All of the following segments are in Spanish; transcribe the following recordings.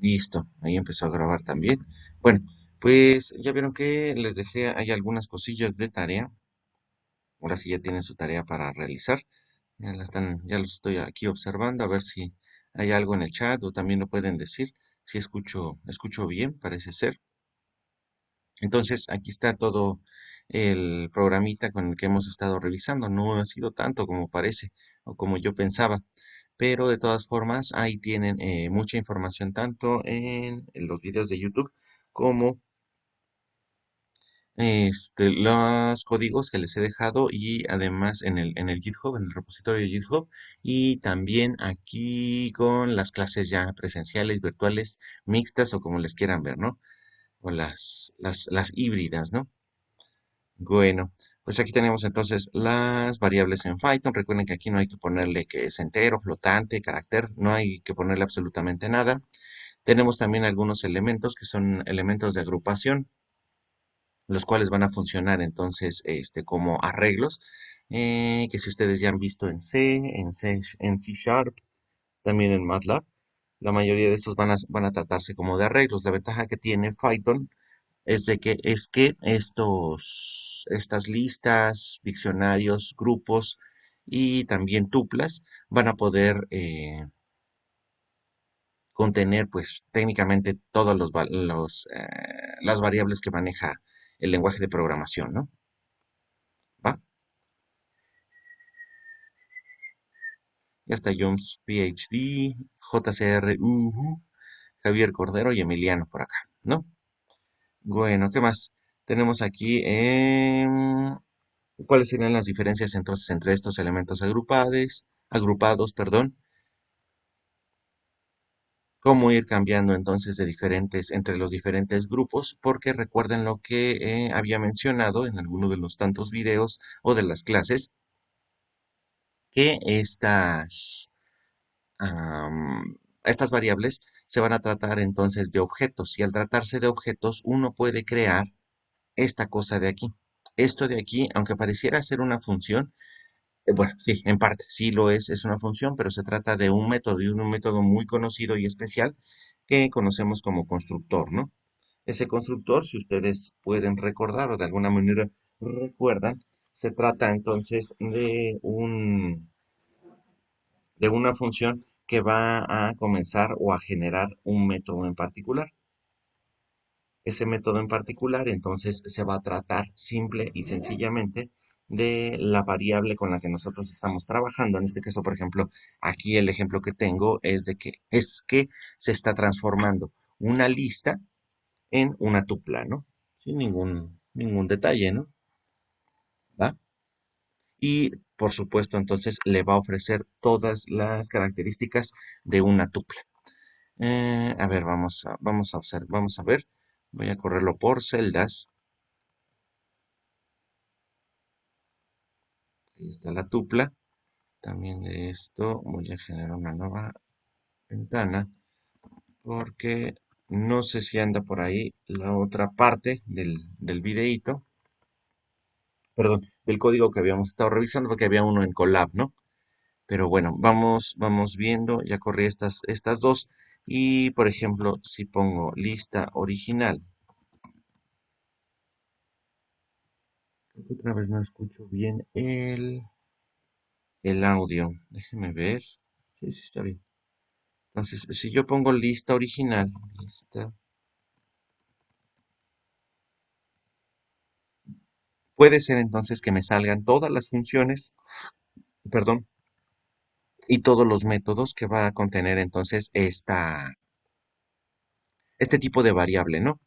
Listo, ahí empezó a grabar también. Bueno, pues ya vieron que les dejé ahí algunas cosillas de tarea. Ahora sí ya tienen su tarea para realizar. Ya los estoy aquí observando a ver si hay algo en el chat o también lo pueden decir. Si escucho bien, parece ser. Entonces, aquí está todo el programita con el que hemos estado revisando. No ha sido tanto como parece o como yo pensaba, pero de todas formas ahí tienen mucha información tanto en los videos de YouTube como los códigos que les he dejado y además en el GitHub, en el repositorio de GitHub y también aquí con las clases ya presenciales, virtuales, mixtas o como les quieran ver, ¿no? O las híbridas, ¿no? Bueno, pues aquí tenemos entonces las variables en Python. Recuerden que aquí no hay que ponerle que es entero, flotante, carácter, no hay que ponerle absolutamente nada. Tenemos también algunos elementos que son elementos de agrupación, los cuales van a funcionar entonces como arreglos, que si ustedes ya han visto en C Sharp, también en MATLAB, la mayoría de estos van a tratarse como de arreglos. La ventaja que tiene Python es que estas listas, diccionarios, grupos y también tuplas van a poder contener, pues, técnicamente todos las variables que maneja el lenguaje de programación, ¿no? ¿Va? Ya está Jones, PhD, JCR, Javier Cordero y Emiliano por acá, ¿no? Bueno, ¿qué más? Tenemos aquí, ¿cuáles serían las diferencias entonces entre estos elementos agrupados, perdón? Cómo ir cambiando entonces entre los diferentes grupos, porque recuerden lo que había mencionado en alguno de los tantos videos o de las clases, que estas variables se van a tratar entonces de objetos, y al tratarse de objetos, uno puede crear esta cosa de aquí. Esto de aquí, aunque pareciera ser una función, bueno, sí, en parte sí lo es una función, pero se trata de un método y un método muy conocido y especial que conocemos como constructor, ¿no? Ese constructor, si ustedes pueden recordar o de alguna manera recuerdan, se trata entonces de una función que va a comenzar o a generar un método en particular. Ese método en particular entonces se va a tratar simple y sencillamente de la variable con la que nosotros estamos trabajando. En este caso, por ejemplo, aquí el ejemplo que tengo es que se está transformando una lista en una tupla, ¿no? Sin ningún detalle, ¿no? ¿Va? Y por supuesto, entonces le va a ofrecer todas las características de una tupla. A ver, vamos a ver. Voy a correrlo por celdas. Ahí está la tupla. También de esto voy a generar una nueva ventana porque no sé si anda por ahí la otra parte del videíto, perdón, del código que habíamos estado revisando porque había uno en Colab, ¿no? Pero bueno, vamos viendo, ya corrí estas dos y por ejemplo, si pongo lista original, creo que otra vez no escucho bien el audio, déjeme ver, sí, sí está bien. Entonces, si yo pongo lista original, lista, puede ser entonces que me salgan todas las funciones, perdón, y todos los métodos que va a contener entonces este tipo de variable, ¿no?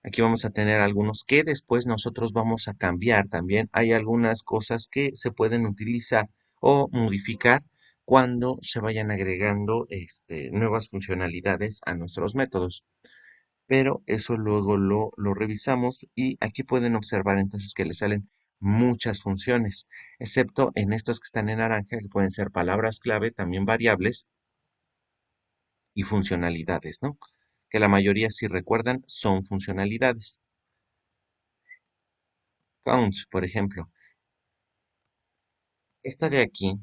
Aquí vamos a tener algunos que después nosotros vamos a cambiar también. Hay algunas cosas que se pueden utilizar o modificar cuando se vayan agregando nuevas funcionalidades a nuestros métodos. Pero eso luego lo revisamos y aquí pueden observar entonces que le salen muchas funciones, excepto en estos que están en naranja, que pueden ser palabras clave, también variables y funcionalidades, ¿no? Que la mayoría, si recuerdan, son funcionalidades. Count, por ejemplo. Esta de aquí,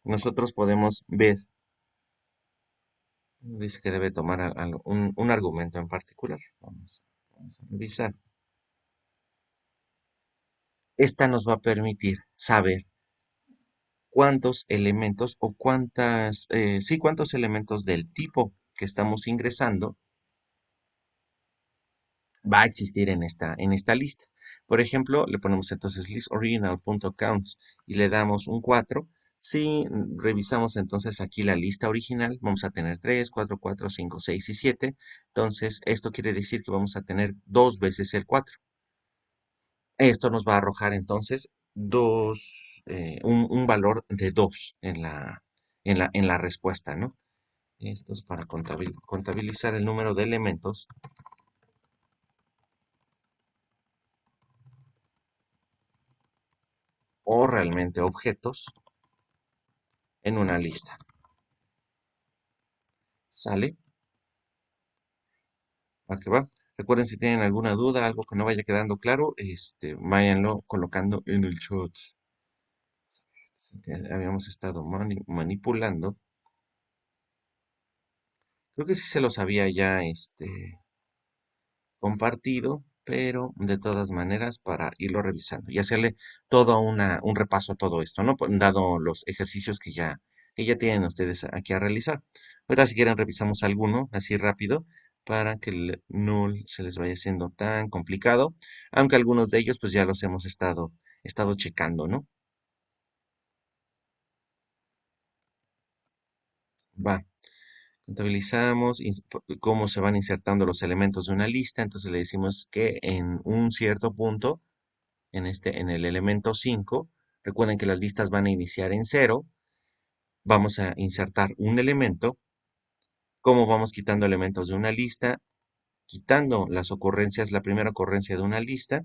nosotros podemos ver Dice que debe tomar un argumento en particular. Vamos a revisar. Esta nos va a permitir saber cuántos elementos o sí, cuántos elementos del tipo que estamos ingresando va a existir en esta lista. Por ejemplo, le ponemos entonces listoriginal.counts y le damos un 4. Si revisamos entonces aquí la lista original, vamos a tener 3, 4, 4, 5, 6 y 7. Entonces, esto quiere decir que vamos a tener dos veces el 4. Esto nos va a arrojar entonces un valor de 2 en la respuesta, ¿no? Esto es para contabilizar el número de elementos o realmente objetos en una lista. ¿Sale? ¿Va que va? Recuerden si tienen alguna duda, algo que no vaya quedando claro, váyanlo colocando en el chat. Habíamos estado manipulando. Creo que sí se los había ya compartido, pero de todas maneras para irlo revisando y hacerle un repaso a todo esto, ¿no? Dado los ejercicios que ya tienen ustedes aquí a realizar. Ahora si quieren revisamos alguno así rápido para que no se les vaya siendo tan complicado, aunque algunos de ellos pues ya los hemos estado checando, ¿no? Va. Contabilizamos cómo se van insertando los elementos de una lista, entonces le decimos que en un cierto punto en el elemento 5, recuerden que las listas van a iniciar en cero, vamos a insertar un elemento, cómo vamos quitando elementos de una lista, quitando las ocurrencias, la primera ocurrencia de una lista,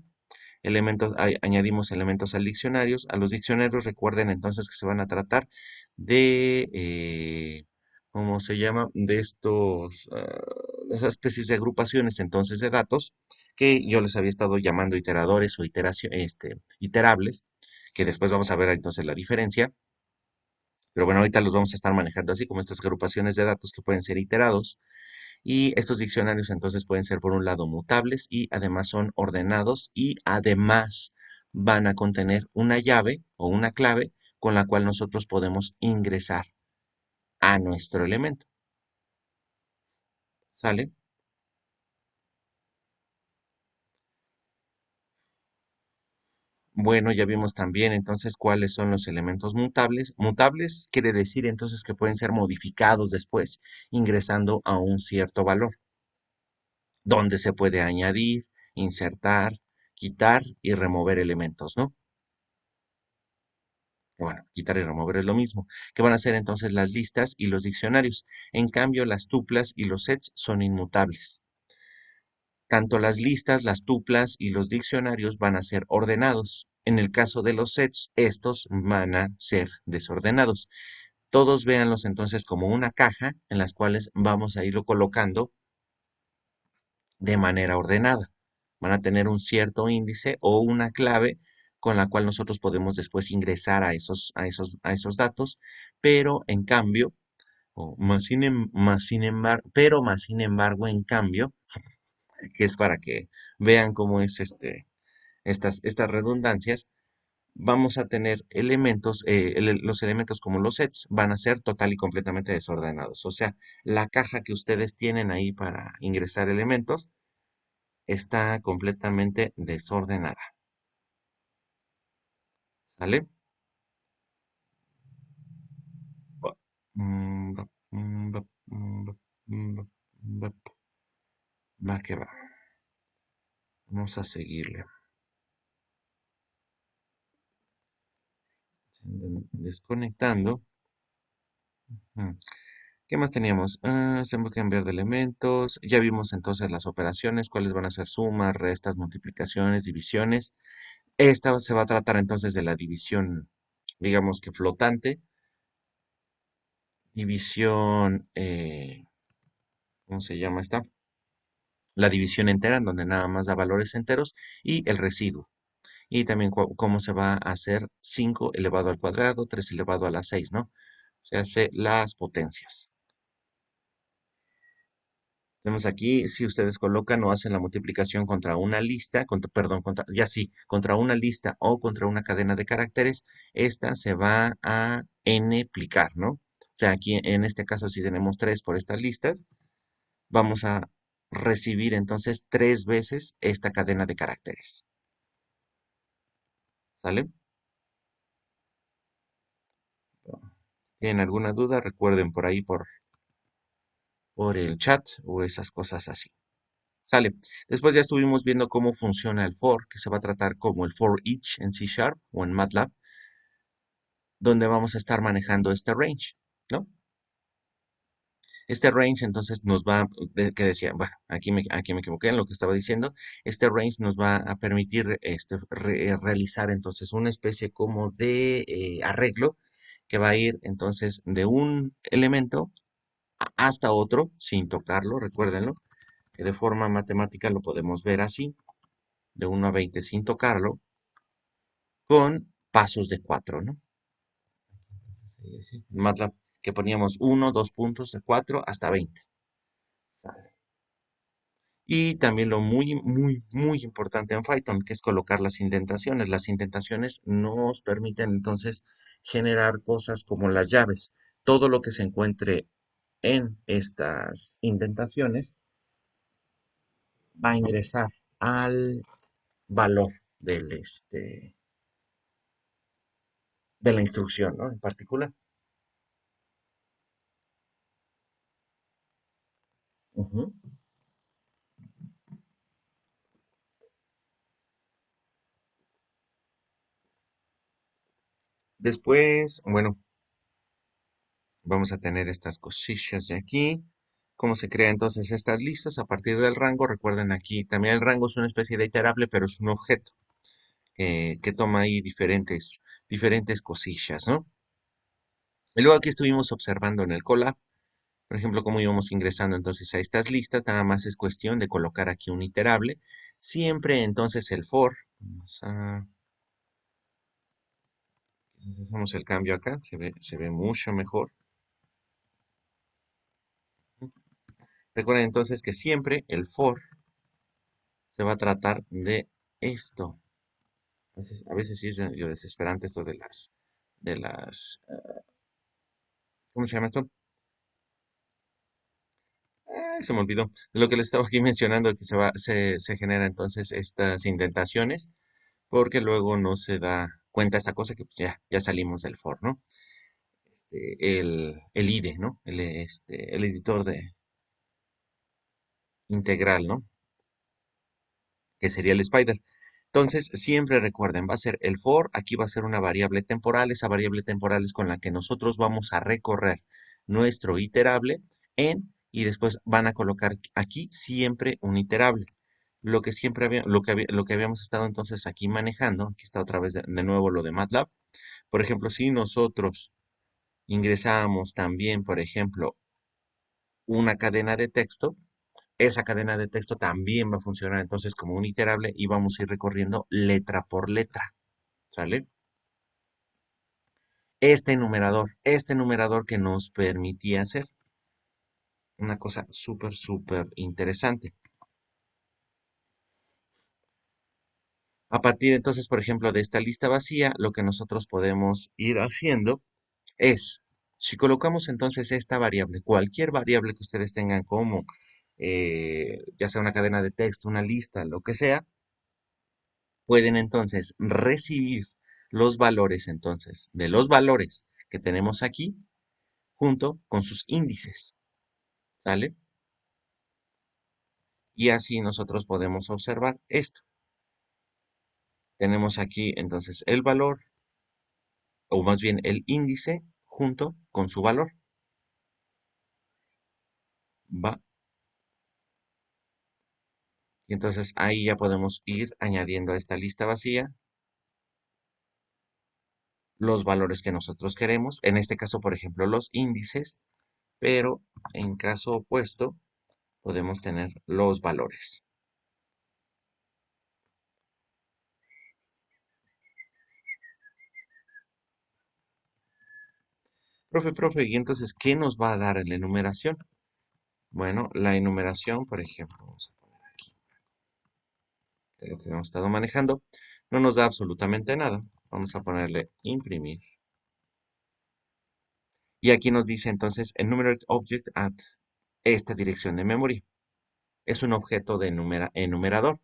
añadimos elementos al diccionario. A los diccionarios recuerden entonces que se van a tratar de, ¿cómo se llama? De esas especies de agrupaciones entonces de datos que yo les había estado llamando iteradores o iterables, que después vamos a ver entonces la diferencia. Pero bueno, ahorita los vamos a estar manejando así como estas agrupaciones de datos que pueden ser iterados. Y estos diccionarios entonces pueden ser por un lado mutables y además son ordenados y además van a contener una llave o una clave con la cual nosotros podemos ingresar a nuestro elemento. ¿Sale? Bueno, ya vimos también entonces cuáles son los elementos mutables. Mutables quiere decir entonces que pueden ser modificados después ingresando a un cierto valor, donde se puede añadir, insertar, quitar y remover elementos, ¿no? Bueno, quitar y remover es lo mismo, que van a ser entonces las listas y los diccionarios. En cambio, las tuplas y los sets son inmutables. Tanto las listas, las tuplas y los diccionarios van a ser ordenados. En el caso de los sets, estos van a ser desordenados. Todos véanlos entonces como una caja en las cuales vamos a irlo colocando de manera ordenada. Van a tener un cierto índice o una clave con la cual nosotros podemos después ingresar a esos datos, pero en cambio, más sin embargo, en cambio, que es para que vean cómo es estas redundancias, vamos a tener elementos, los elementos como los sets van a ser total y completamente desordenados. O sea, la caja que ustedes tienen ahí para ingresar elementos está completamente desordenada. ¿Sale? Va va que va. Vamos a seguirle. Desconectando. ¿Qué más teníamos? Se puede cambiar de elementos. Ya vimos entonces las operaciones, cuáles van a ser sumas, restas, multiplicaciones, divisiones. Esta se va a tratar entonces de la división, digamos que flotante. División, ¿cómo se llama esta? La división entera, en donde nada más da valores enteros, y el residuo. Y también cómo se va a hacer 5 elevado al cuadrado, 3 elevado a la 6, ¿no? Se hace las potencias. Tenemos aquí, si ustedes colocan o hacen la multiplicación contra una lista, perdón, ya sí, contra una lista o contra una cadena de caracteres, esta se va a n-plicar, ¿no? O sea, aquí en este caso, si tenemos 3 por estas listas, vamos a recibir entonces 3 veces esta cadena de caracteres. ¿Sale? ¿Tienen alguna duda? Recuerden por ahí por el chat o esas cosas así. Sale. Después ya estuvimos viendo cómo funciona el for, que se va a tratar como el for each en C Sharp o en MATLAB, donde vamos a estar manejando este range, ¿no? Este range entonces nos va, que decía, bueno, aquí me equivoqué en lo que estaba diciendo, este range nos va a permitir realizar entonces una especie como de arreglo que va a ir entonces de un elemento hasta otro sin tocarlo, recuérdenlo, que de forma matemática lo podemos ver así, de 1 a 20 sin tocarlo, con pasos de 4, ¿no? MATLAB que poníamos 1, 2 puntos de 4 hasta 20. ¿Sale? Y también lo muy importante en Python, que es colocar las indentaciones. Las indentaciones nos permiten entonces generar cosas como las llaves. Todo lo que se encuentre en estas indentaciones va a ingresar al valor de la instrucción, ¿no? En particular. Ujú. Después, bueno, vamos a tener estas cosillas de aquí. ¿Cómo se crea entonces estas listas? A partir del rango, recuerden aquí, también el rango es una especie de iterable, pero es un objeto que toma ahí diferentes cosillas, ¿no? Y luego aquí estuvimos observando en el collab, por ejemplo, cómo íbamos ingresando entonces a estas listas, nada más es cuestión de colocar aquí un iterable. Siempre entonces el for, hacemos el cambio acá, se ve mucho mejor. Recuerden entonces que siempre el for se va a tratar de esto. A veces sí es medio desesperante esto ¿cómo se llama esto? Se me olvidó. De lo que les estaba aquí mencionando, que se genera entonces estas indentaciones, porque luego no se da cuenta esta cosa que pues, ya salimos del for, ¿no? El IDE, ¿no? El editor de integral, ¿no? Que sería el spider. Entonces, siempre recuerden, va a ser el for, aquí va a ser una variable temporal, esa variable temporal es con la que nosotros vamos a recorrer nuestro iterable y después van a colocar aquí siempre un iterable. Lo que siempre lo que habíamos estado entonces aquí manejando, aquí está otra vez de nuevo lo de MATLAB. Por ejemplo, si nosotros ingresábamos también, por ejemplo, una cadena de texto, esa cadena de texto también va a funcionar entonces como un iterable y vamos a ir recorriendo letra por letra, ¿sale? Este numerador que nos permitía hacer una cosa súper interesante. A partir entonces, por ejemplo, de esta lista vacía, lo que nosotros podemos ir haciendo es, si colocamos entonces esta variable, cualquier variable que ustedes tengan como, ya sea una cadena de texto, una lista, lo que sea, pueden entonces recibir los valores entonces de los valores que tenemos aquí junto con sus índices, ¿sale? Y así nosotros podemos observar esto. Tenemos aquí entonces el valor, o más bien el índice junto con su valor. ¿Va? Y entonces ahí ya podemos ir añadiendo a esta lista vacía los valores que nosotros queremos. En este caso, por ejemplo, los índices, pero en caso opuesto podemos tener los valores. Profe, y entonces, ¿qué nos va a dar en la enumeración? Bueno, la enumeración, por ejemplo, vamos a poner aquí de lo que hemos estado manejando, no nos da absolutamente nada. Vamos a ponerle imprimir. Y aquí nos dice entonces enumerate object at esta dirección de memoria. Es un objeto de enumerador.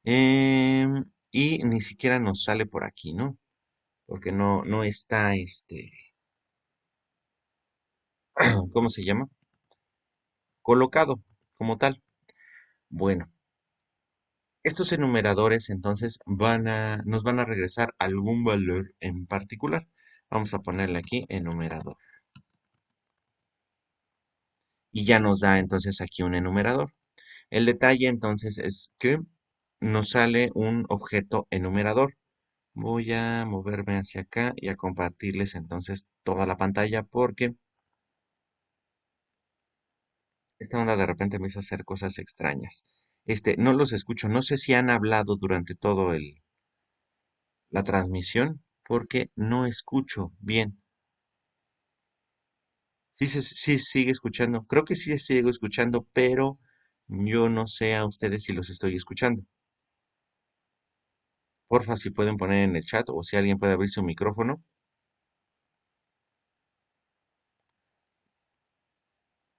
Y ni siquiera nos sale por aquí, ¿no? Porque no está, ¿cómo se llama? Colocado como tal. Bueno, estos enumeradores entonces nos van a regresar algún valor en particular. Vamos a ponerle aquí enumerador. Y ya nos da entonces aquí un enumerador. El detalle entonces es que nos sale un objeto enumerador. Voy a moverme hacia acá y a compartirles entonces toda la pantalla porque esta onda de repente empieza a hacer cosas extrañas. No los escucho. No sé si han hablado durante todo la transmisión porque no escucho bien. Sí, sí sigue escuchando. Creo que sí sigo escuchando, pero yo no sé a ustedes si los estoy escuchando. Porfa, si pueden poner en el chat o si alguien puede abrir su micrófono,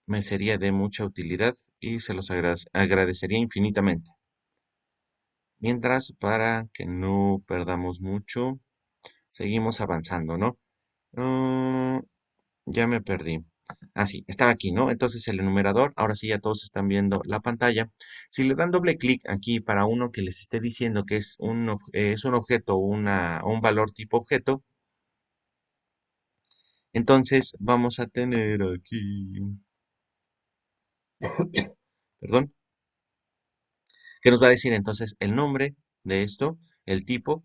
me sería de mucha utilidad y se los agradecería infinitamente. Mientras, para que no perdamos mucho, seguimos avanzando, ¿no? Ah, ya me perdí. Ah, sí, estaba aquí, ¿no? Entonces el enumerador, ahora sí ya todos están viendo la pantalla. Si le dan doble clic aquí para uno que les esté diciendo que es un objeto, un valor tipo objeto, entonces vamos a tener aquí, perdón, que nos va a decir entonces el nombre de esto, el tipo,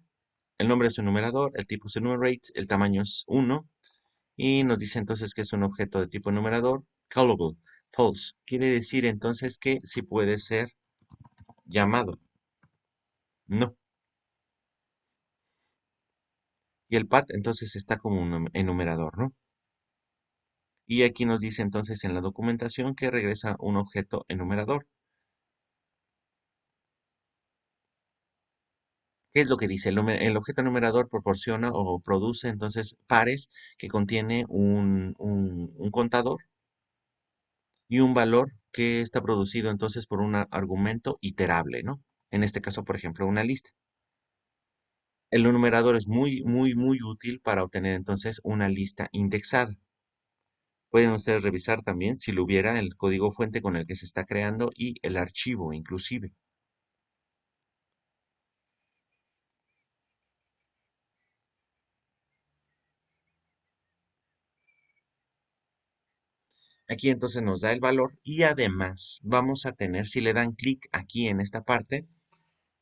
el nombre es un numerador, el tipo es enumerate, el tamaño es uno y nos dice entonces que es un objeto de tipo numerador, callable, false. Quiere decir entonces que sí puede ser llamado. No. Y el path entonces está como un enumerador, ¿no? Y aquí nos dice entonces en la documentación que regresa un objeto enumerador. ¿Qué es lo que dice? El objeto enumerador proporciona o produce entonces pares que contiene un contador y un valor que está producido entonces por un argumento iterable, ¿no? En este caso, por ejemplo, una lista. El enumerador es muy útil para obtener entonces una lista indexada. Pueden ustedes revisar también si lo hubiera el código fuente con el que se está creando y el archivo inclusive. Aquí entonces nos da el valor y además vamos a tener, si le dan clic aquí en esta parte,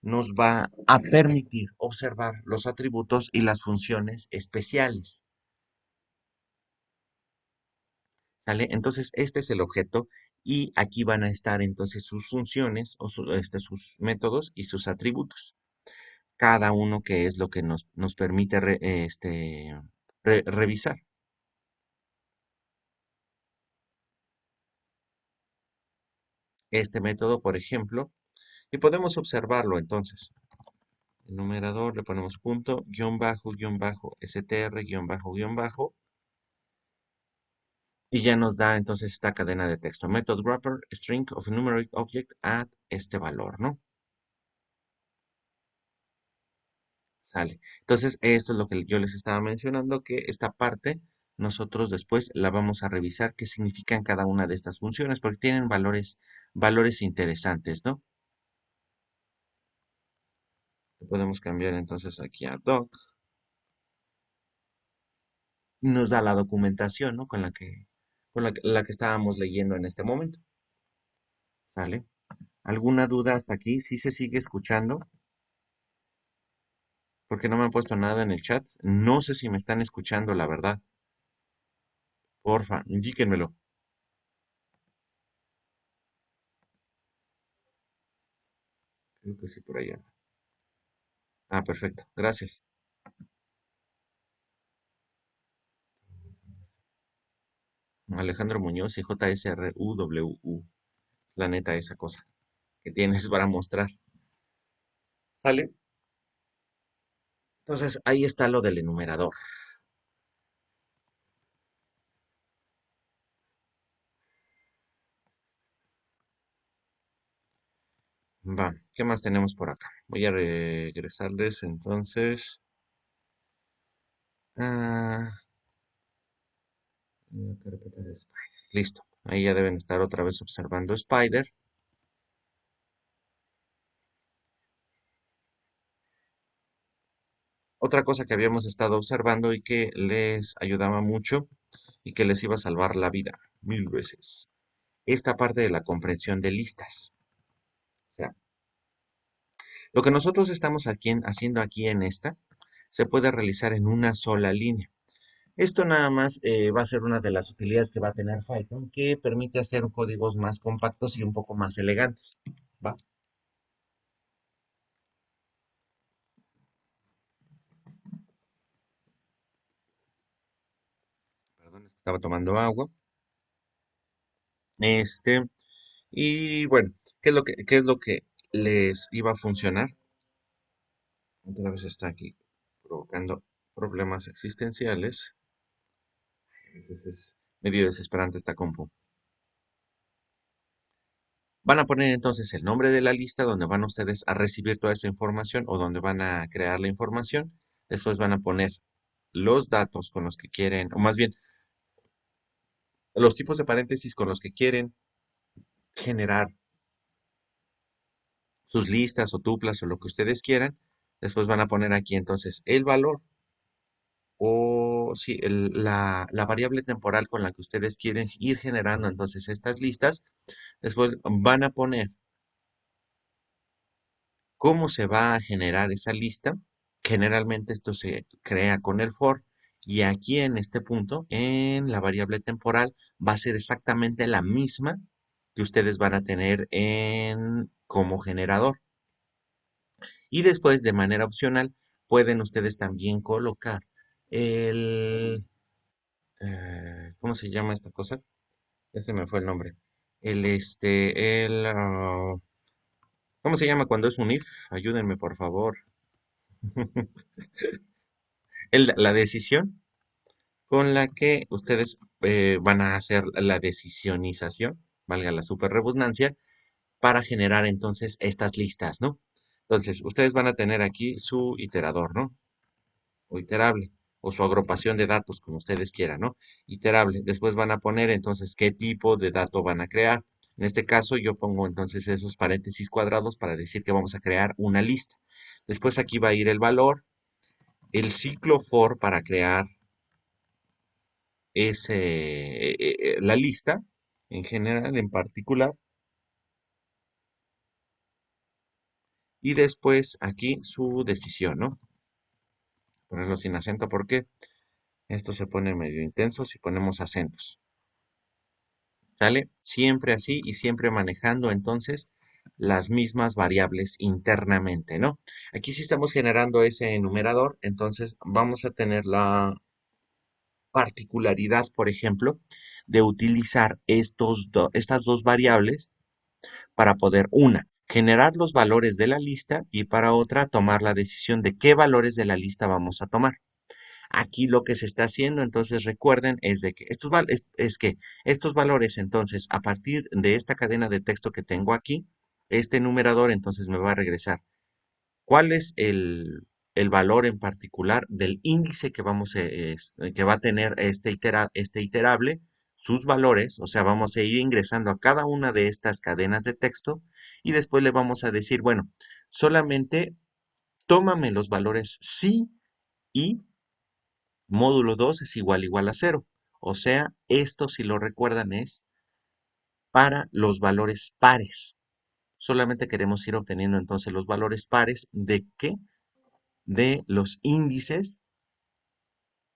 nos va a permitir observar los atributos y las funciones especiales. ¿Sale? Entonces este es el objeto y aquí van a estar entonces sus funciones o sus métodos y sus atributos. Cada uno que es lo que nos permite revisar. Este método, por ejemplo, y podemos observarlo entonces. El numerador le ponemos punto, guión bajo, str, guión bajo, y ya nos da entonces esta cadena de texto. Method wrapper, string of enumerate object at este valor, ¿no? Sale. Entonces, esto es lo que yo les estaba mencionando, que esta parte nosotros después la vamos a revisar qué significan cada una de estas funciones, porque tienen valores interesantes, ¿no? Podemos cambiar entonces aquí a doc. Nos da la documentación, ¿no? Con la que estábamos leyendo en este momento. ¿Sale? ¿Alguna duda hasta aquí? ¿Sí se sigue escuchando? Porque no me han puesto nada en el chat. No sé si me están escuchando, la verdad. Porfa, indíquenmelo. Creo que sí, por allá. Ah, perfecto. Gracias. Alejandro Muñoz y JSRUWU. La neta, esa cosa que tienes para mostrar. ¿Sale? Entonces, ahí está lo del enumerador. Va, ¿qué más tenemos por acá? Voy a regresarles entonces. Ah, carpeta de Spider. Listo. Ahí ya deben estar otra vez observando Spider. Otra cosa que habíamos estado observando y que les ayudaba mucho y que les iba a salvar la vida mil veces. Esta parte de la comprensión de listas. O sea, lo que nosotros estamos haciendo aquí en esta se puede realizar en una sola línea. Esto nada más va a ser una de las utilidades que va a tener Python, que permite hacer códigos más compactos y un poco más elegantes. ¿Va? Perdón, estaba tomando agua. Este, y bueno, qué es lo que les iba a funcionar? Otra vez está aquí provocando problemas existenciales. Entonces es medio desesperante esta compu. Van a poner entonces el nombre de la lista donde van ustedes a recibir toda esa información o donde van a crear la información. Después van a poner los datos con los que quieren, o más bien, los tipos de paréntesis con los que quieren generar sus listas o tuplas o lo que ustedes quieran. Después van a poner aquí entonces el valor o sí, la variable temporal con la que ustedes quieren ir generando entonces estas listas. Después van a poner cómo se va a generar esa lista. Generalmente esto se crea con el for y aquí en este punto, en la variable temporal, va a ser exactamente la misma que ustedes van a tener en como generador. Y después, de manera opcional, pueden ustedes también colocar el, ¿cómo se llama esta cosa? Ya se me fue el nombre. ¿Cómo se llama cuando es un if? Ayúdenme, por favor. La decisión con la que ustedes van a hacer la decisionización, valga la super redundancia, para generar entonces estas listas, ¿no? Entonces, ustedes van a tener aquí su iterador, ¿no? O iterable, o su agrupación de datos, como ustedes quieran, ¿no? Iterable. Después van a poner entonces qué tipo de dato van a crear. En este caso, yo pongo entonces esos paréntesis cuadrados para decir que vamos a crear una lista. Después aquí va a ir el valor, el ciclo for para crear la lista en general, en particular, y después aquí su decisión, ¿no? Ponerlo sin acento porque esto se pone medio intenso si ponemos acentos. ¿Sale? Siempre así y siempre manejando entonces las mismas variables internamente, ¿no? Aquí sí estamos generando ese enumerador, entonces vamos a tener la particularidad, por ejemplo, de utilizar estas dos variables para poder, una, generar los valores de la lista y para otra, tomar la decisión de qué valores de la lista vamos a tomar. Aquí lo que se está haciendo, entonces recuerden, es de que es que estos valores, entonces, a partir de esta cadena de texto que tengo aquí, este numerador, entonces me va a regresar cuál es el valor en particular del índice que que va a tener este iterable, sus valores, o sea, vamos a ir ingresando a cada una de estas cadenas de texto y después le vamos a decir, bueno, solamente tómame los valores sí y módulo 2 es igual a cero. O sea, esto si lo recuerdan es para los valores pares. Solamente queremos ir obteniendo entonces los valores pares de qué? De los índices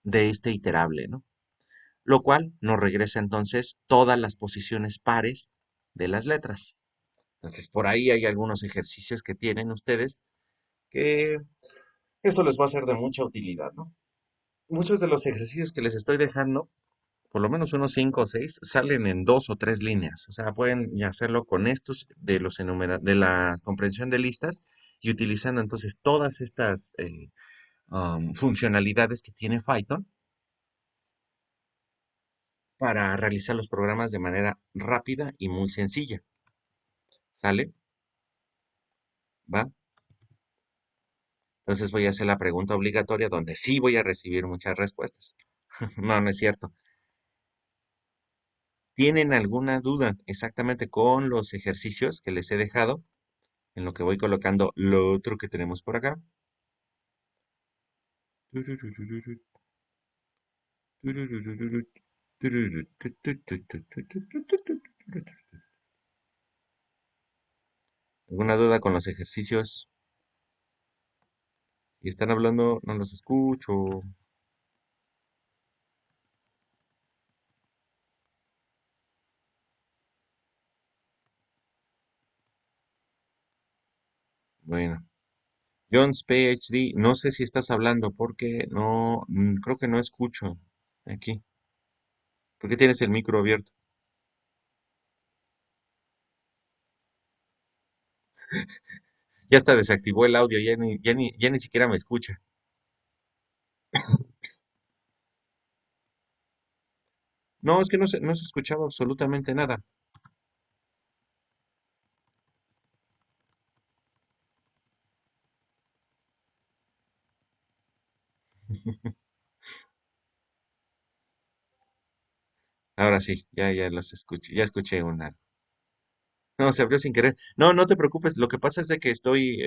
de este iterable, ¿no? Lo cual nos regresa entonces todas las posiciones pares de las letras. Entonces, por ahí hay algunos ejercicios que tienen ustedes que esto les va a ser de mucha utilidad, ¿no? Muchos de los ejercicios que les estoy dejando por lo menos unos 5 o 6 salen en 2 o 3 líneas. O sea, pueden ya hacerlo con estos de de la comprensión de listas y utilizando entonces todas estas funcionalidades que tiene Python para realizar los programas de manera rápida y muy sencilla. ¿Sale? ¿Va? Entonces voy a hacer la pregunta obligatoria donde sí voy a recibir muchas respuestas. No, no es cierto. ¿Tienen alguna duda exactamente con los ejercicios que les he dejado? En lo que voy colocando lo otro que tenemos por acá. ¿Alguna duda con los ejercicios? Y están hablando, no los escucho. Bueno, Jones PhD, no sé si estás hablando porque no, creo que no escucho aquí. ¿Por qué tienes el micro abierto? Ya hasta desactivó el audio, ya ni siquiera me escucha. No, es que no se escuchaba absolutamente nada. Ahora sí, ya los escuché, ya escuché una. No, se abrió sin querer. No, no te preocupes, lo que pasa es de que estoy,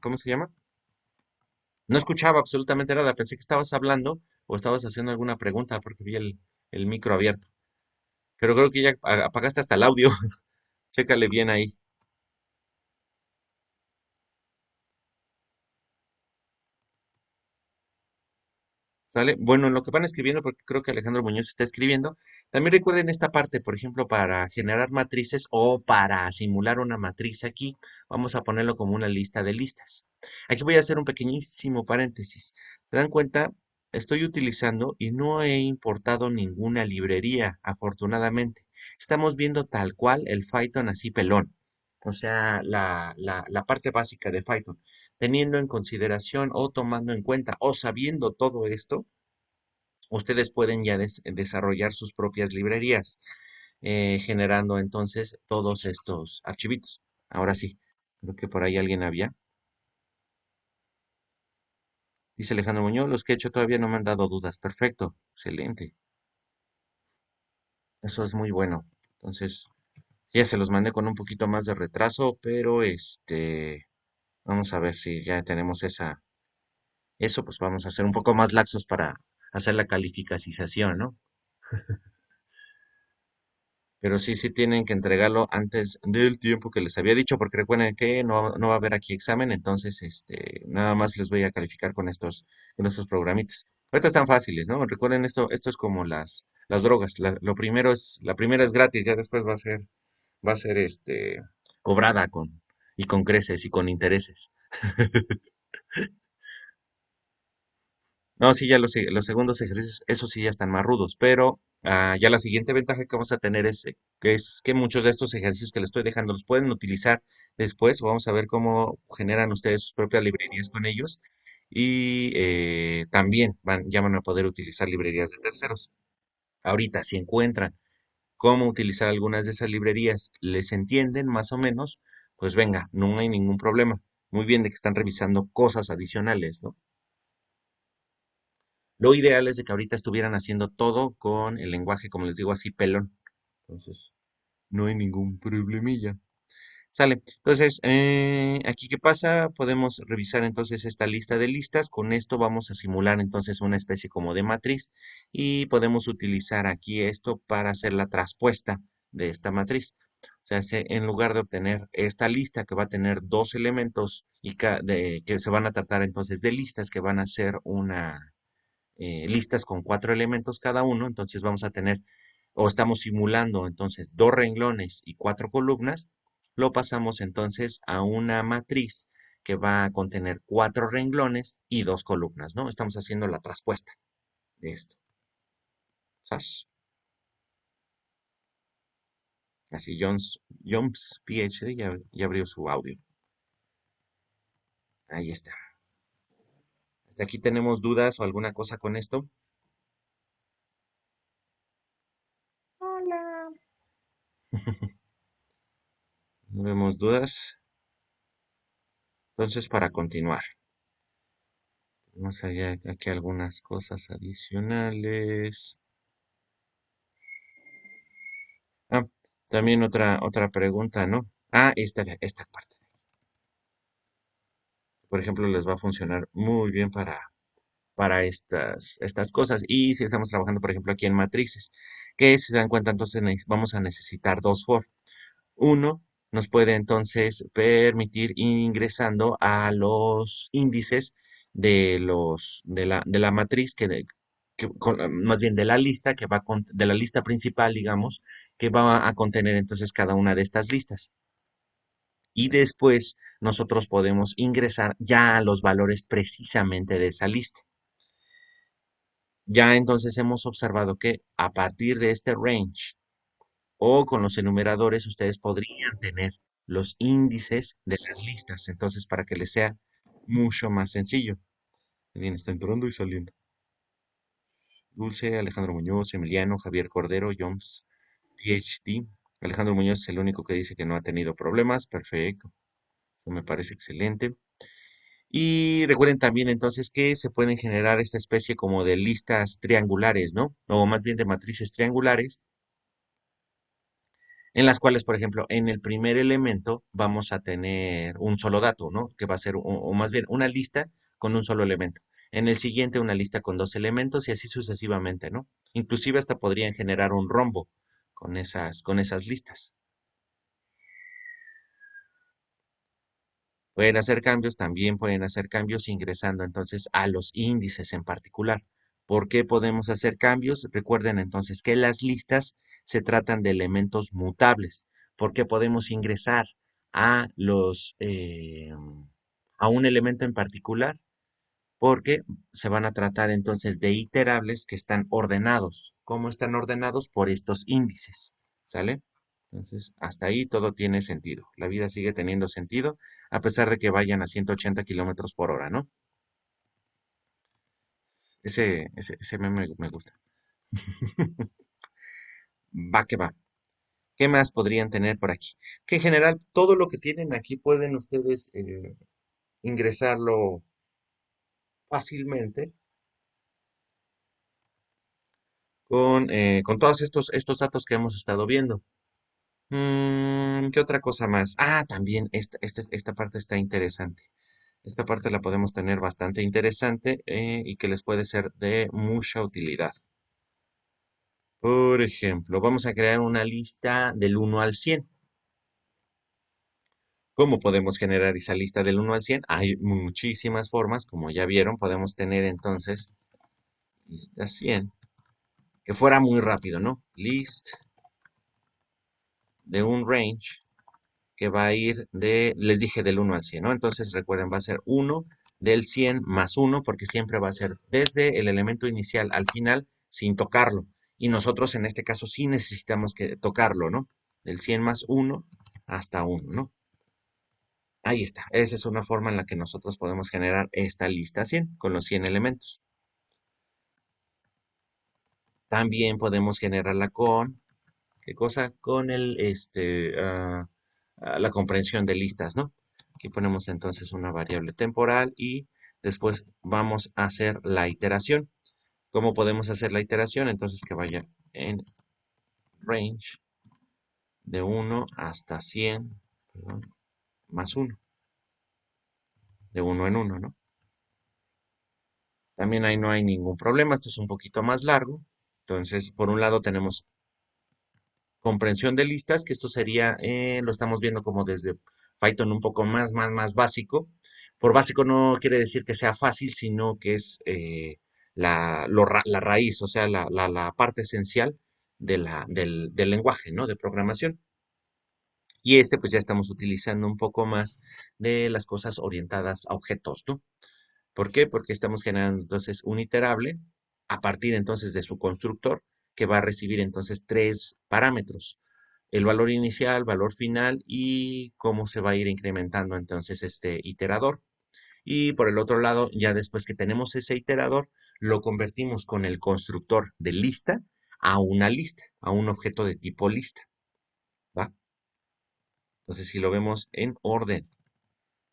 ¿cómo se llama? No escuchaba absolutamente nada, pensé que estabas hablando o estabas haciendo alguna pregunta porque vi el micro abierto. Pero creo que ya apagaste hasta el audio. Chécale bien ahí. ¿Sale? Bueno, en lo que van escribiendo, porque creo que Alejandro Muñoz está escribiendo, también recuerden esta parte, por ejemplo, para generar matrices o para simular una matriz aquí, vamos a ponerlo como una lista de listas. Aquí voy a hacer un pequeñísimo paréntesis. ¿Se dan cuenta? Estoy utilizando y no he importado ninguna librería, afortunadamente. Estamos viendo tal cual el Python así pelón. O sea, la parte básica de Python teniendo en consideración o tomando en cuenta o sabiendo todo esto, ustedes pueden ya desarrollar sus propias librerías, generando entonces todos estos archivitos. Ahora sí, creo que por ahí alguien había. Dice Alejandro Muñoz, los que he hecho todavía no me han dado dudas. Perfecto, excelente. Eso es muy bueno. Entonces, ya se los mandé con un poquito más de retraso, pero vamos a ver si ya tenemos eso, pues vamos a ser un poco más laxos para hacer la calificación, ¿no? Pero sí tienen que entregarlo antes del tiempo que les había dicho, porque recuerden que no va a haber aquí examen, entonces nada más les voy a calificar con estos programitas. Ahorita están fáciles, ¿no? Recuerden esto es como las drogas. La primera es gratis, ya después va a ser cobrada y con creces y con intereses. No, sí, ya los segundos ejercicios, esos sí ya están más rudos, pero ya la siguiente ventaja que vamos a tener es que muchos de estos ejercicios que les estoy dejando los pueden utilizar después. Vamos a ver cómo generan ustedes sus propias librerías con ellos y también ya van a poder utilizar librerías de terceros. Ahorita, si encuentran cómo utilizar algunas de esas librerías, les entienden más o menos, pues venga, no hay ningún problema. Muy bien de que están revisando cosas adicionales, ¿no? Lo ideal es de que ahorita estuvieran haciendo todo con el lenguaje, como les digo, así pelón. Entonces, no hay ningún problemilla. Sale. Entonces, aquí qué pasa, podemos revisar entonces esta lista de listas. Con esto vamos a simular entonces una especie como de matriz y podemos utilizar aquí esto para hacer la traspuesta de esta matriz. O sea, en lugar de obtener esta lista que va a tener dos elementos y que se van a tratar entonces de listas que van a ser una listas con 4 elementos cada uno, entonces vamos a tener, o estamos simulando entonces 2 renglones y 4 columnas, lo pasamos entonces a una matriz que va a contener 4 renglones y 2 columnas, ¿no? Estamos haciendo la traspuesta de esto. ¿Sabes? Así, Jones PhD ya abrió su audio. Ahí está. ¿Hasta aquí tenemos dudas o alguna cosa con esto? Hola. No vemos dudas. Entonces, para continuar, vamos allá aquí algunas cosas adicionales. Ah, también otra pregunta, ¿no? Ah, esta parte. Por ejemplo, les va a funcionar muy bien para estas cosas. Y si estamos trabajando, por ejemplo, aquí en matrices, que si se dan cuenta, entonces vamos a necesitar dos for. Uno nos puede entonces permitir ir ingresando a los índices de la matriz más bien de la lista de la lista principal, digamos, que va a contener entonces cada una de estas listas. Y después nosotros podemos ingresar ya a los valores precisamente de esa lista. Ya entonces hemos observado que a partir de este range o con los enumeradores ustedes podrían tener los índices de las listas, entonces para que les sea mucho más sencillo. Bien, está entrando y saliendo. Dulce, Alejandro Muñoz, Emiliano, Javier Cordero, Jones, PhD. Alejandro Muñoz es el único que dice que no ha tenido problemas. Perfecto. Eso me parece excelente. Y recuerden también entonces que se pueden generar esta especie como de listas triangulares, ¿no? O más bien de matrices triangulares en las cuales, por ejemplo, en el primer elemento vamos a tener un solo dato, ¿no? Que va a ser, o más bien, una lista con un solo elemento. En el siguiente, una lista con dos elementos y así sucesivamente, ¿no? Inclusive hasta podrían generar un rombo con esas listas. Pueden hacer cambios, también pueden hacer cambios ingresando entonces a los índices en particular. ¿Por qué podemos hacer cambios? Recuerden entonces que las listas se tratan de elementos mutables. ¿Por qué podemos ingresar a a un elemento en particular? Porque se van a tratar entonces de iterables que están ordenados. ¿Cómo están ordenados? Por estos índices. ¿Sale? Entonces, hasta ahí todo tiene sentido. La vida sigue teniendo sentido, a pesar de que vayan a 180 kilómetros por hora, ¿no? Ese meme me gusta. Va que va. ¿Qué más podrían tener por aquí? Que en general, todo lo que tienen aquí pueden ustedes ingresarlo fácilmente con todos estos datos que hemos estado viendo. ¿Qué otra cosa más? Ah, también esta parte está interesante. Esta parte la podemos tener bastante interesante y que les puede ser de mucha utilidad. Por ejemplo, vamos a crear una lista del 1 al 100. ¿Cómo podemos generar esa lista del 1 al 100? Hay muchísimas formas, como ya vieron, podemos tener entonces lista 100, que fuera muy rápido, ¿no? List de un range que va a ir les dije del 1 al 100, ¿no? Entonces recuerden, va a ser 1 del 100 más 1, porque siempre va a ser desde el elemento inicial al final sin tocarlo. Y nosotros en este caso sí necesitamos que tocarlo, ¿no? Del 100 más 1 hasta 1, ¿no? Ahí está. Esa es una forma en la que nosotros podemos generar esta lista 100 con los 100 elementos. También podemos generarla con, ¿qué cosa? Con la comprensión de listas, ¿no? Aquí ponemos entonces una variable temporal y después vamos a hacer la iteración. ¿Cómo podemos hacer la iteración? Entonces que vaya en range de 1 hasta 100, perdón, más 1, de 1 en 1, ¿no? También ahí no hay ningún problema, esto es un poquito más largo. Entonces, por un lado tenemos comprensión de listas, que esto sería, lo estamos viendo como desde Python un poco más básico. Por básico no quiere decir que sea fácil, sino que es la raíz, o sea, la parte esencial del lenguaje, ¿no? De programación. Y pues ya estamos utilizando un poco más de las cosas orientadas a objetos, ¿no? ¿Por qué? Porque estamos generando entonces un iterable a partir entonces de su constructor que va a recibir entonces tres parámetros. el valor inicial, valor final y cómo se va a ir incrementando entonces este iterador. Y por el otro lado, ya después que tenemos ese iterador, lo convertimos con el constructor de lista a una lista, a un objeto de tipo lista, ¿va? Entonces, si lo vemos en orden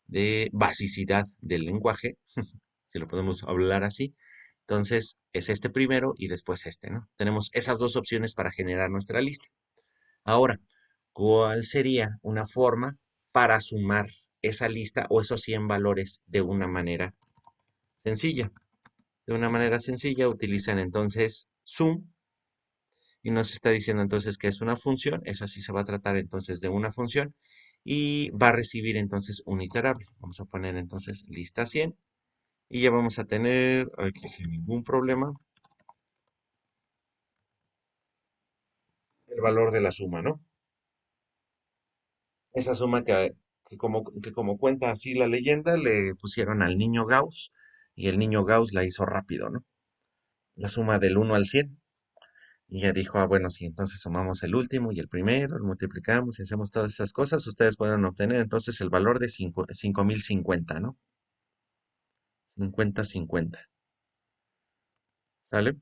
de basicidad del lenguaje, si lo podemos hablar así, entonces es este primero y después este, ¿no? Tenemos esas dos opciones para generar nuestra lista. Ahora, ¿cuál sería una forma para sumar esa lista o esos 100 valores de una manera sencilla? De una manera sencilla utilizan entonces sum y nos está diciendo entonces que es una función, esa sí se va a tratar entonces de una función y va a recibir entonces un iterable. Vamos a poner entonces lista 100 y ya vamos a tener aquí sin ningún problema el valor de la suma, ¿no? Esa suma que como cuenta así la leyenda, le pusieron al niño Gauss y el niño Gauss la hizo rápido, ¿no? La suma del 1 al 100. Y ya dijo, ah, bueno, si entonces sumamos el último y el primero, lo multiplicamos y hacemos todas esas cosas, ustedes pueden obtener entonces el valor de 5050, ¿no? 50-50. ¿Sale?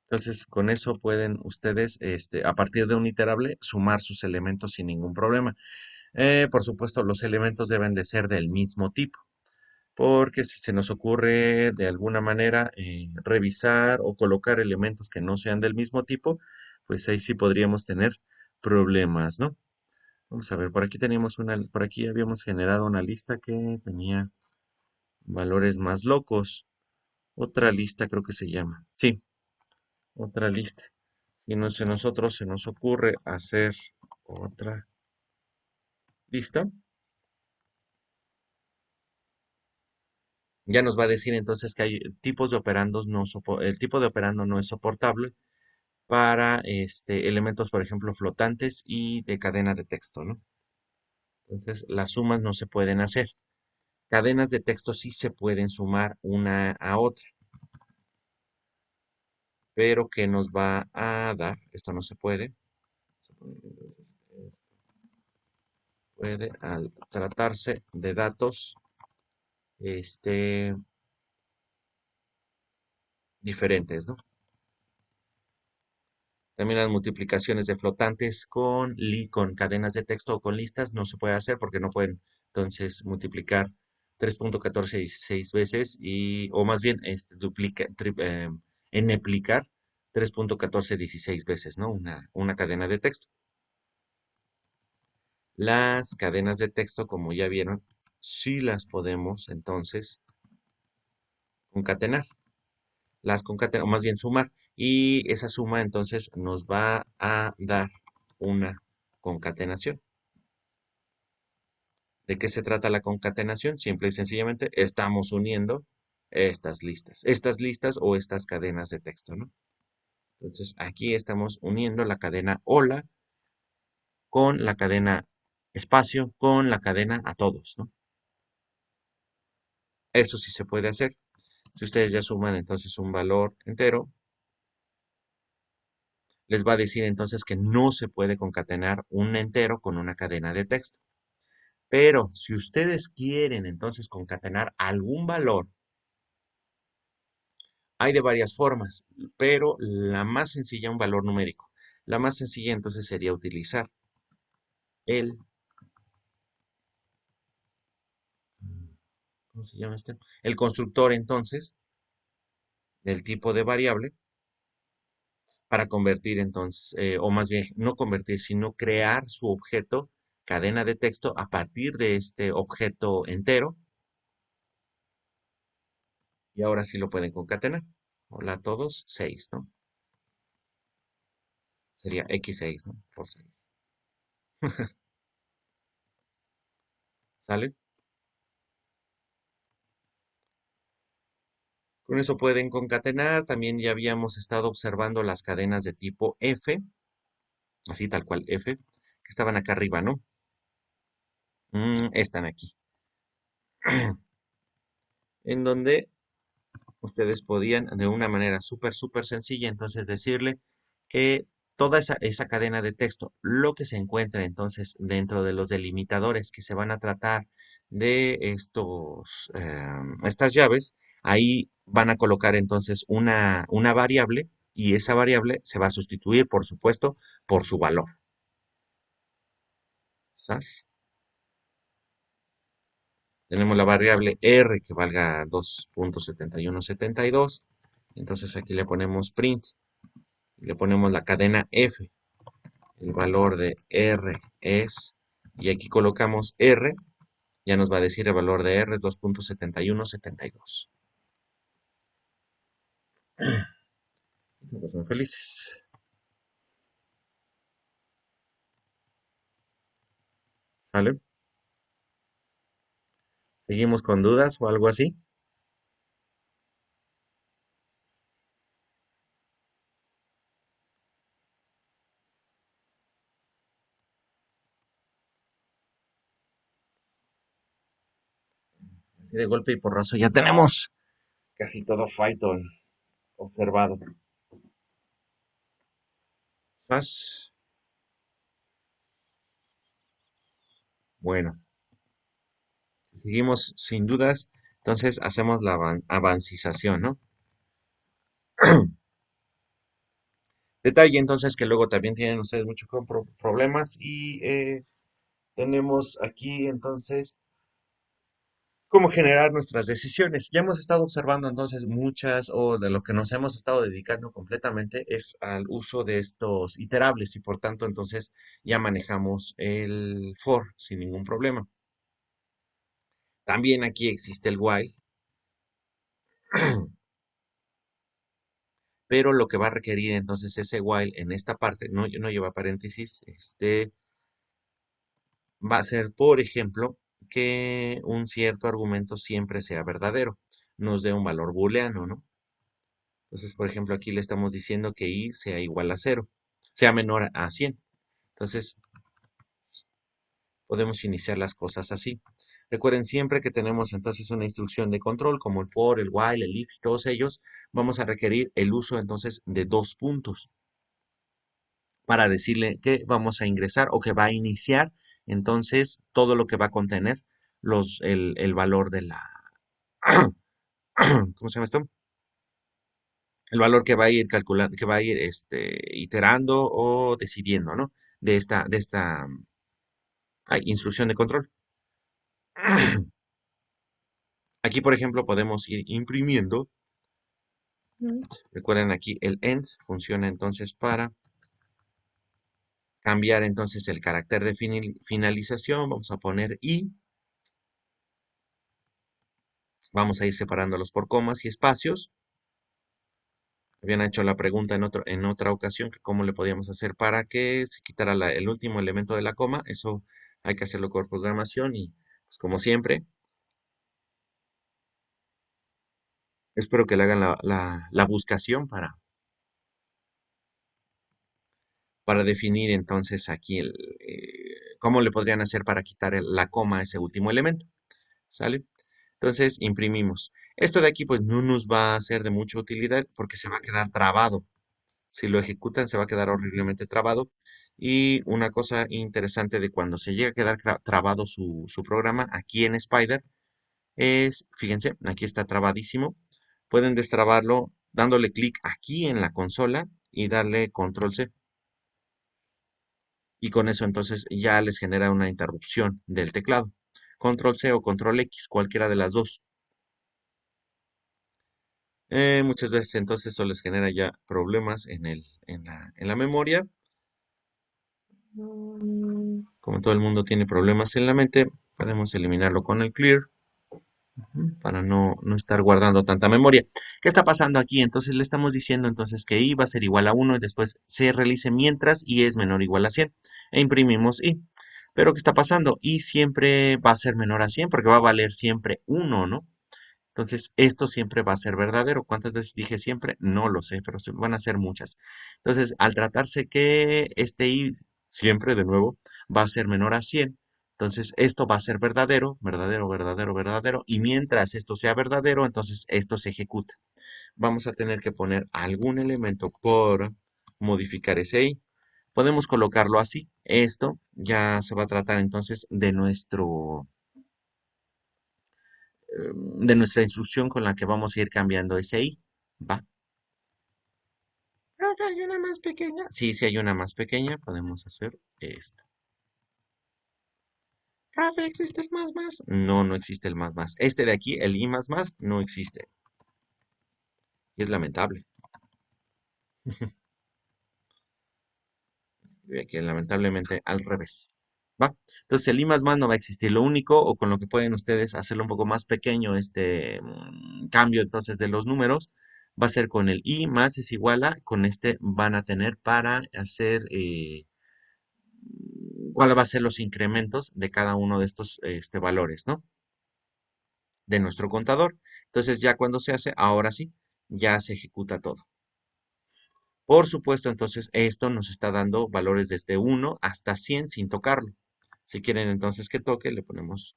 Entonces, con eso pueden ustedes, a partir de un iterable, sumar sus elementos sin ningún problema. Por supuesto, los elementos deben de ser del mismo tipo, porque si se nos ocurre de alguna manera revisar o colocar elementos que no sean del mismo tipo, pues ahí sí podríamos tener problemas, ¿no? Vamos a ver, por aquí habíamos generado una lista que tenía valores más locos. Otra lista creo que se llama. Sí, otra lista. Si a nosotros se nos ocurre hacer otra lista, ya nos va a decir entonces que hay tipos de operandos el tipo de operando no es soportable para elementos, por ejemplo, flotantes y de cadena de texto, ¿no? Entonces, las sumas no se pueden hacer. Cadenas de texto sí se pueden sumar una a otra, pero que nos va a dar, esto no se puede, puede al tratarse de datos este, diferentes, ¿no? También las multiplicaciones de flotantes con cadenas de texto o con listas no se puede hacer porque no pueden entonces multiplicar 3.1416 veces o más bien eneplicar 3.1416 veces, ¿no? Una cadena de texto. Las cadenas de texto, como ya vieron, sí las podemos entonces concatenar. Las concatenar, o más bien sumar. Y esa suma entonces nos va a dar una concatenación. ¿De qué se trata la concatenación? Simple y sencillamente estamos uniendo estas listas o estas cadenas de texto, ¿no? Entonces aquí estamos uniendo la cadena hola con la cadena espacio con la cadena a todos, ¿no? Eso sí se puede hacer. Si ustedes ya suman entonces un valor entero, les va a decir entonces que no se puede concatenar un entero con una cadena de texto. Pero si ustedes quieren entonces concatenar algún valor, hay de varias formas, pero la más sencilla, un valor numérico. La más sencilla entonces sería utilizar el, ¿cómo se llama este? El constructor entonces del tipo de variable para convertir entonces, o más bien no convertir, sino crear su objeto cadena de texto a partir de este objeto entero y ahora sí lo pueden concatenar. Hola a todos, 6, ¿no? Sería x6, ¿no? Por 6. ¿Sale? Con eso pueden concatenar. También ya habíamos estado observando las cadenas de tipo F, así tal cual F, que estaban acá arriba, ¿no? Están aquí. En donde ustedes podían de una manera súper sencilla entonces decirle que toda esa cadena de texto, lo que se encuentra entonces dentro de los delimitadores que se van a tratar de estas llaves, ahí van a colocar entonces una variable y esa variable se va a sustituir, por supuesto, por su valor. ¿Sabes? Tenemos la variable R que valga 2.7172. Entonces aquí le ponemos print, le ponemos la cadena F, el valor de R es, y aquí colocamos R, ya nos va a decir el valor de R es 2.7172. Pues son felices. ¿Sale? ¿Seguimos con dudas o algo así? Así de golpe y porrazo ya tenemos casi todo Python observado. ¿Sabes? Bueno, seguimos sin dudas. Entonces hacemos la avancización, ¿no? Detalle entonces que luego también tienen ustedes muchos problemas y tenemos aquí entonces cómo generar nuestras decisiones. Ya hemos estado observando entonces muchas o de lo que nos hemos estado dedicando completamente es al uso de estos iterables y por tanto entonces ya manejamos el for sin ningún problema. También aquí existe el while, pero lo que va a requerir entonces ese while en esta parte, no lleva paréntesis, va a ser, por ejemplo, que un cierto argumento siempre sea verdadero, nos dé un valor booleano, ¿no? Entonces, por ejemplo, aquí le estamos diciendo que i sea igual a 0, sea menor a 100. Entonces, podemos iniciar las cosas así. Recuerden siempre que tenemos entonces una instrucción de control como el for, el while, el if y todos ellos, vamos a requerir el uso entonces de dos puntos para decirle que vamos a ingresar o que va a iniciar entonces todo lo que va a contener el valor de la, ¿cómo se llama esto? El valor que va a ir calculando, que va a ir iterando o decidiendo, ¿no? De esta instrucción de control. Aquí, por ejemplo, podemos ir imprimiendo. Recuerden aquí el end funciona entonces para cambiar entonces el carácter de finalización. Vamos a poner i. Vamos a ir separándolos por comas y espacios. Habían hecho la pregunta en otra ocasión que cómo le podíamos hacer para que se quitara el último elemento de la coma. Eso hay que hacerlo con programación y pues, como siempre, espero que le hagan la buscación para definir entonces aquí cómo le podrían hacer para quitar la coma a ese último elemento. ¿Sale? Entonces imprimimos. Esto de aquí pues no nos va a ser de mucha utilidad porque se va a quedar trabado. Si lo ejecutan se va a quedar horriblemente trabado. Y una cosa interesante de cuando se llega a quedar trabado su programa aquí en Spider es, fíjense, aquí está trabadísimo. Pueden destrabarlo dándole clic aquí en la consola y darle control C. Y con eso entonces ya les genera una interrupción del teclado. Control C o control X, cualquiera de las dos. Muchas veces entonces eso les genera ya problemas en la memoria. Como todo el mundo tiene problemas en la mente, podemos eliminarlo con el clear para no estar guardando tanta memoria. ¿Qué está pasando aquí? Entonces le estamos diciendo entonces que i va a ser igual a 1 y después se realice mientras i es menor o igual a 100 e imprimimos i. Pero ¿qué está pasando? I siempre va a ser menor a 100 porque va a valer siempre 1, ¿no? Entonces, esto siempre va a ser verdadero. ¿Cuántas veces dije siempre? No lo sé, pero van a ser muchas. Entonces, al tratarse que este i siempre, de nuevo, va a ser menor a 100, entonces esto va a ser verdadero, verdadero, verdadero, verdadero. Y mientras esto sea verdadero, entonces esto se ejecuta. Vamos a tener que poner algún elemento por modificar ese i. Podemos colocarlo así. Esto ya se va a tratar entonces de nuestra instrucción con la que vamos a ir cambiando ese i. ¿Va? Profe, ¿hay una más pequeña? Sí, sí hay una más pequeña. Podemos hacer esto. Profe, ¿existe el más más? No, no existe el más más. Este de aquí, el i más más, no existe. Y es lamentable. Y aquí, lamentablemente, al revés. ¿Va? Entonces el i más más no va a existir. Lo único, o con lo que pueden ustedes hacerlo un poco más pequeño, este cambio entonces de los números, va a ser con el i más es igual a, con este van a tener para hacer cuál va a ser los incrementos de cada uno de estos valores, ¿no? De nuestro contador. Entonces ya cuando se hace, ahora sí, ya se ejecuta todo. Por supuesto, entonces esto nos está dando valores desde 1 hasta 100 sin tocarlo. Si quieren entonces que toque, le ponemos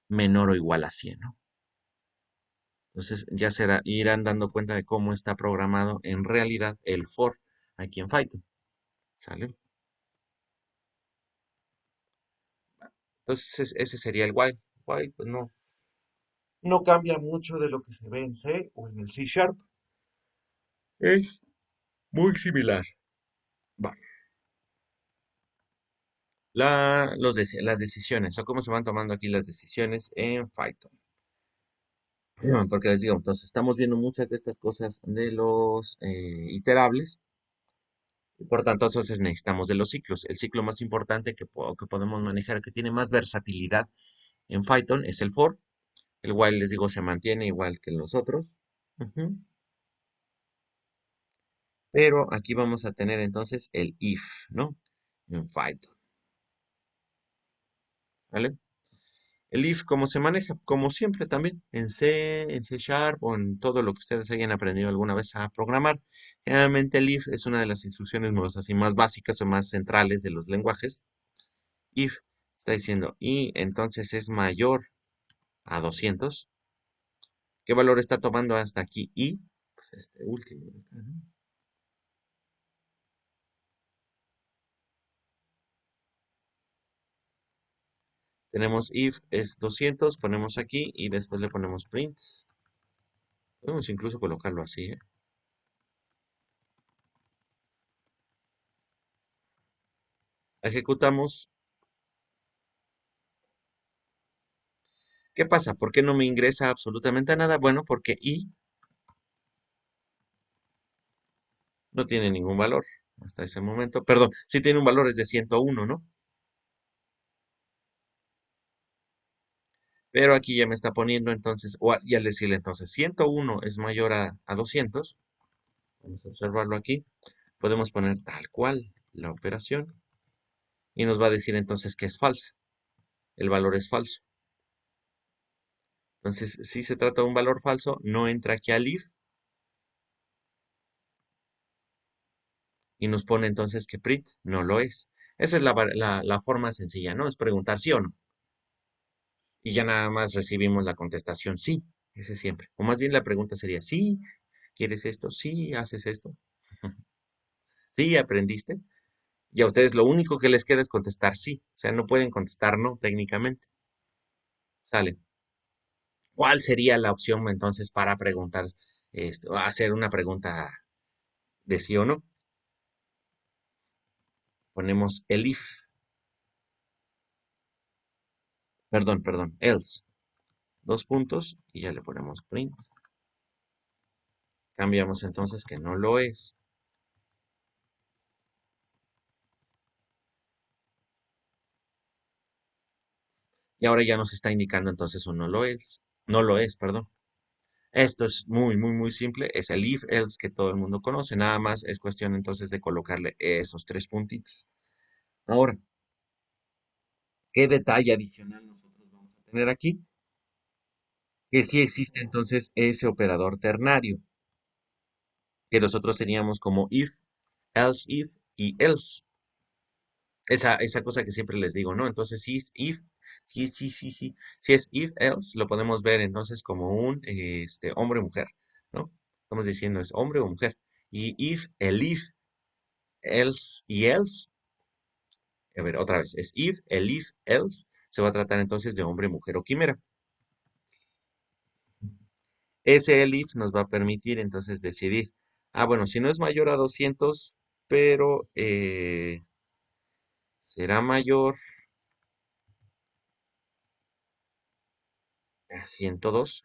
menor o igual a 100, ¿no? Entonces ya irán dando cuenta de cómo está programado en realidad el for aquí en Python. ¿Sale? Entonces ese sería el while. While, pues no cambia mucho de lo que se ve en C o en el C Sharp. Es muy similar. Va. Las decisiones, o cómo se van tomando aquí las decisiones en Python. Porque les digo, entonces estamos viendo muchas de estas cosas de los iterables. Y por tanto, entonces necesitamos de los ciclos. El ciclo más importante que podemos manejar, que tiene más versatilidad en Python, es el for. El while, les digo, se mantiene igual que en los otros. Ujú. Pero aquí vamos a tener entonces el if, ¿no? En Python. ¿Vale? El if, ¿cómo se maneja? Como siempre también, en C Sharp o en todo lo que ustedes hayan aprendido alguna vez a programar. Generalmente el if es una de las instrucciones más, así, más básicas o más centrales de los lenguajes. If está diciendo y entonces es mayor a 200. ¿Qué valor está tomando hasta aquí? Y, pues este último. ¿No? Tenemos if es 200, ponemos aquí y después le ponemos print. Podemos incluso colocarlo así, ¿eh? Ejecutamos. ¿Qué pasa? ¿Por qué no me ingresa absolutamente nada? Bueno, porque i no tiene ningún valor hasta ese momento. Perdón, sí tiene un valor, es de 101, ¿no? Pero aquí ya me está poniendo entonces, y al decirle entonces 101 es mayor a 200, vamos a observarlo aquí, podemos poner tal cual la operación y nos va a decir entonces que es falsa. El valor es falso. Entonces, si se trata de un valor falso, no entra aquí al if y nos pone entonces que print no lo es. Esa es la forma sencilla, ¿no? Es preguntar sí o no. Y ya nada más recibimos la contestación sí, ese siempre. O más bien la pregunta sería, sí, ¿quieres esto? Sí, haces esto. Sí, aprendiste. Y a ustedes lo único que les queda es contestar sí. O sea, no pueden contestar no técnicamente. Sale. ¿Cuál sería la opción entonces para preguntar, hacer una pregunta de sí o no? Ponemos el if, perdón, else. Dos puntos y ya le ponemos print. Cambiamos entonces que no lo es. Y ahora ya nos está indicando entonces un no lo es. No lo es, perdón. Esto es muy simple. Es el if else que todo el mundo conoce. Nada más es cuestión entonces de colocarle esos tres puntitos. Ahora, ¿qué detalle adicional nosotros vamos a tener aquí? Que sí existe entonces ese operador ternario, que nosotros teníamos como if y else. Esa cosa que siempre les digo, ¿no? Entonces, si es if, sí. Si es if else, lo podemos ver entonces como un hombre o mujer, ¿no? Estamos diciendo es hombre o mujer. Y if, el if. else y else. A ver, otra vez, es if, el if, else. Se va a tratar entonces de hombre, mujer o quimera. Ese el if nos va a permitir entonces decidir. Ah, bueno, si no es mayor a 200, pero será mayor a 102.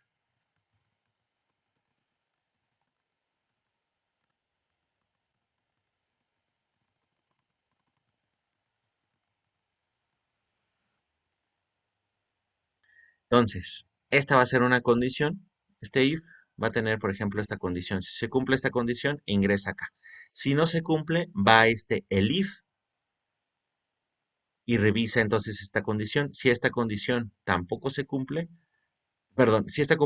Entonces, esta va a ser una condición. Este if va a tener, por ejemplo, esta condición. Si se cumple esta condición, ingresa acá. Si no se cumple, va a este el if y revisa entonces esta condición. Si esta condición tampoco se cumple, perdón, si esta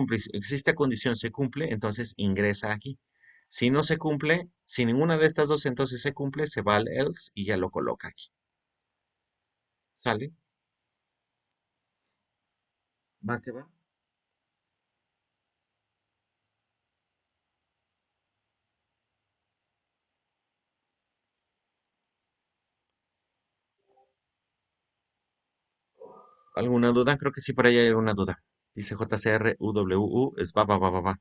condición se cumple, entonces ingresa aquí. Si no se cumple, si ninguna de estas dos entonces se cumple, se va al else y ya lo coloca aquí. ¿Sale? ¿Va que va? ¿Alguna duda? Creo que sí, por ahí hay alguna duda. Dice JCRUWU, es va, va, va, va, va.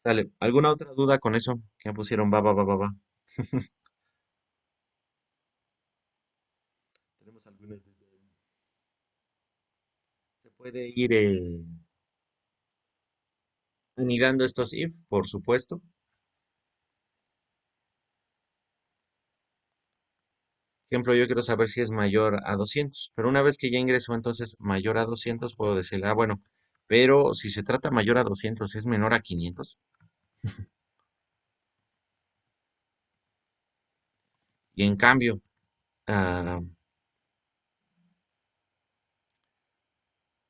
Dale, ¿alguna otra duda con eso? Que me pusieron va, va, va, va, va. ¿Tenemos alguna duda? ¿Se puede ir anidando estos if? Por supuesto. Ejemplo, yo quiero saber si es mayor a 200, pero una vez que ya ingreso entonces mayor a 200, puedo decirle, ah, bueno, pero si se trata mayor a 200, es menor a 500. Y en cambio, ah,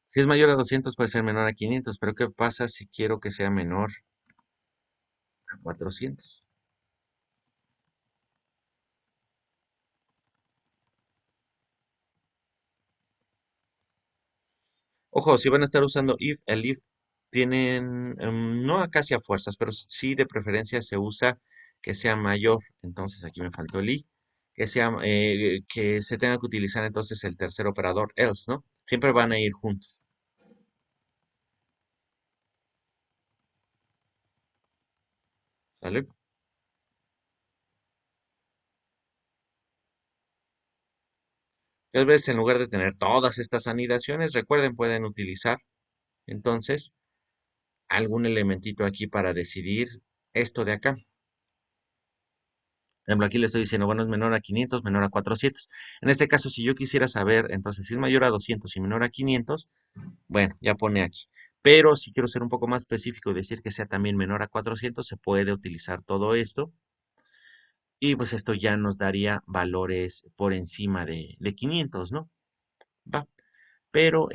si es mayor a 200 puede ser menor a 500, pero ¿qué pasa si quiero que sea menor a 400? Ojo, si van a estar usando if, el if tienen, no a casi a fuerzas, pero sí de preferencia se usa que sea mayor. Entonces aquí me faltó el i, que sea, que se tenga que utilizar entonces el tercer operador else, ¿no? Siempre van a ir juntos, ¿vale? Tal vez en lugar de tener todas estas anidaciones, recuerden, pueden utilizar entonces algún elementito aquí para decidir esto de acá. Por ejemplo, aquí le estoy diciendo, bueno, es menor a 500, menor a 400. En este caso, si yo quisiera saber, entonces, si es mayor a 200 y menor a 500, bueno, ya pone aquí. Pero si quiero ser un poco más específico y decir que sea también menor a 400, se puede utilizar todo esto. Y pues esto ya nos daría valores por encima de 500, ¿no? Va. Pero,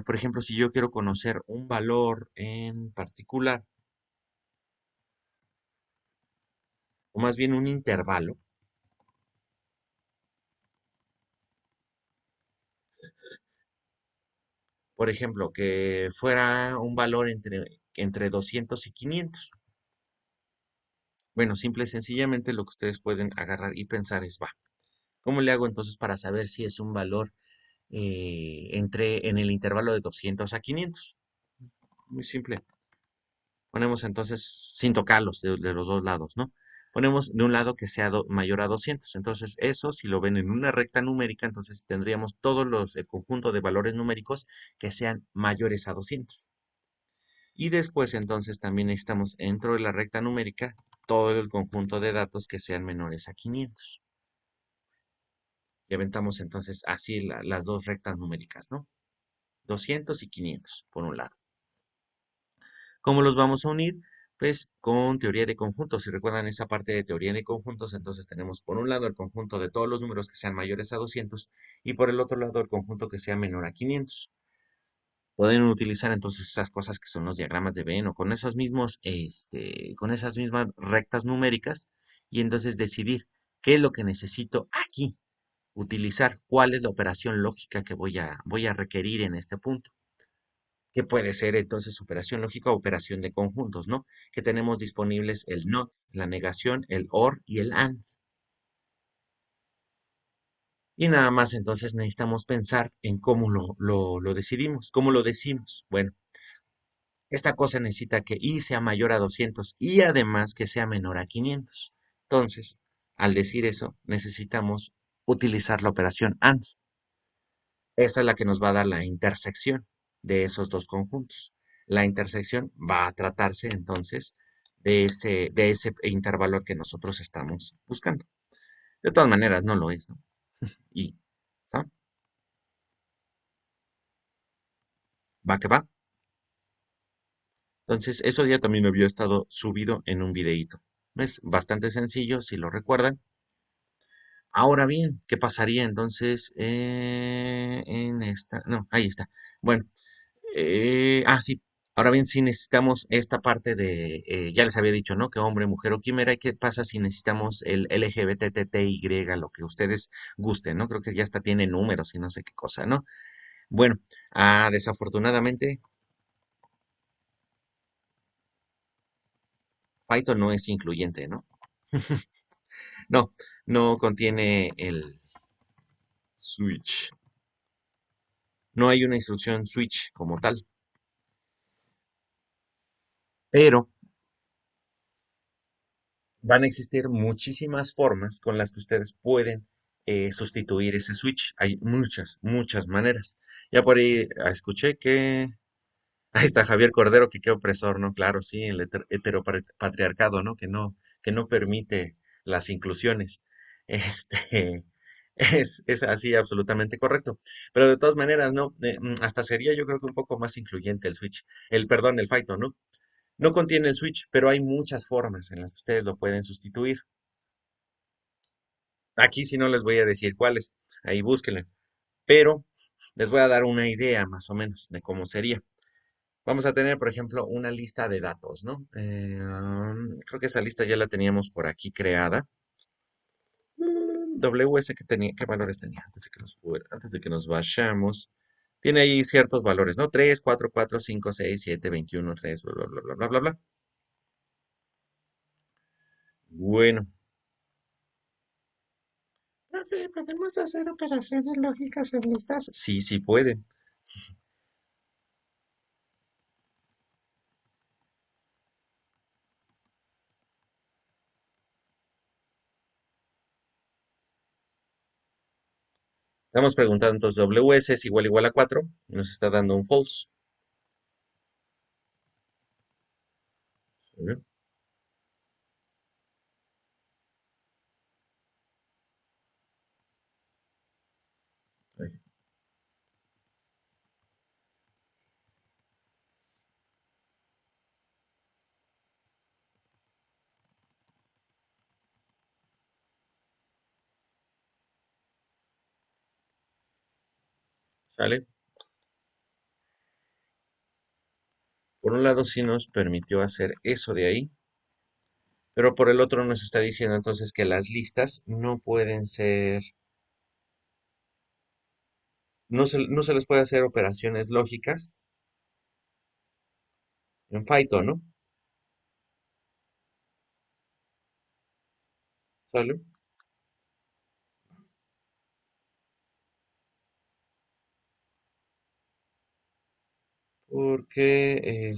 por ejemplo, si yo quiero conocer un valor en particular, o más bien un intervalo, por ejemplo, que fuera un valor entre 200 y 500. Bueno, simple y sencillamente lo que ustedes pueden agarrar y pensar es, va, ¿cómo le hago entonces para saber si es un valor en el intervalo de 200 a 500? Muy simple. Ponemos entonces, sin tocarlos de los dos lados, ¿no? Ponemos de un lado que sea mayor a 200. Entonces, eso, si lo ven en una recta numérica, entonces tendríamos el conjunto de valores numéricos que sean mayores a 200. Y después, entonces, también necesitamos dentro de la recta numérica todo el conjunto de datos que sean menores a 500. Y aventamos entonces así las dos rectas numéricas, ¿no? 200 y 500, por un lado. ¿Cómo los vamos a unir? Pues con teoría de conjuntos. Si recuerdan esa parte de teoría de conjuntos, entonces tenemos por un lado el conjunto de todos los números que sean mayores a 200 y por el otro lado el conjunto que sea menor a 500. Pueden utilizar entonces esas cosas que son los diagramas de Venn o con esos mismos, con esas mismas rectas numéricas y entonces decidir qué es lo que necesito aquí utilizar, cuál es la operación lógica que voy a requerir en este punto. que puede ser entonces operación lógica o operación de conjuntos, ¿no? Que tenemos disponibles el NOT, la negación, el OR y el AND. Y nada más entonces necesitamos pensar en cómo lo decidimos, cómo lo decimos. Bueno, esta cosa necesita que i sea mayor a 200 y además que sea menor a 500. Entonces, al decir eso, necesitamos utilizar la operación AND. Esta es la que nos va a dar la intersección de esos dos conjuntos. La intersección va a tratarse entonces de ese intervalo que nosotros estamos buscando. De todas maneras, no lo es, ¿no? Y, ¿sabes? Va que va. Entonces, eso ya también había estado subido en un videíto. Es bastante sencillo, si lo recuerdan. Ahora bien, ¿qué pasaría entonces en esta? No, ahí está. Bueno, sí. Ahora bien, si necesitamos esta parte de, ya les había dicho, ¿no? Que hombre, mujer o quimera. ¿Y qué pasa si necesitamos el LGBTTY, lo que ustedes gusten, ¿no? Creo que ya hasta tiene números y no sé qué cosa, ¿no? Bueno, desafortunadamente, Python no es incluyente, ¿no? No, no contiene el switch. No hay una instrucción switch como tal, pero van a existir muchísimas formas con las que ustedes pueden sustituir ese switch. Hay muchas, muchas maneras. Ya por ahí escuché que... Ahí está Javier Cordero, que qué opresor, ¿no? Claro, sí, el heteropatriarcado, ¿no? Que no permite las inclusiones. Este, es así absolutamente correcto. Pero de todas maneras, ¿no? Hasta sería yo creo que un poco más incluyente el Switch, perdón, el Python, ¿no? No contiene el Switch, pero hay muchas formas en las que ustedes lo pueden sustituir. Aquí sí no les voy a decir cuáles, ahí búsquenlo. Pero les voy a dar una idea más o menos de cómo sería. Vamos a tener, por ejemplo, una lista de datos, ¿no? Creo que esa lista ya la teníamos por aquí creada. WS, ¿qué valores tenía? Antes de que nos vayamos. Tiene ahí ciertos valores, ¿no? 3, 4, 4, 5, 6, 7, 21, 3, bla, bla, bla, bla, bla, bla, bla. Bueno. Profe, ¿podemos hacer operaciones lógicas en listas? Sí, sí pueden. Estamos preguntando entonces, WS es igual a 4. Nos está dando un false. ¿Sí? Ahí, ¿sale? Por un lado sí nos permitió hacer eso de ahí, pero por el otro nos está diciendo entonces que las listas no pueden ser, no se les puede hacer operaciones lógicas en Python, ¿no? ¿Sale? Porque,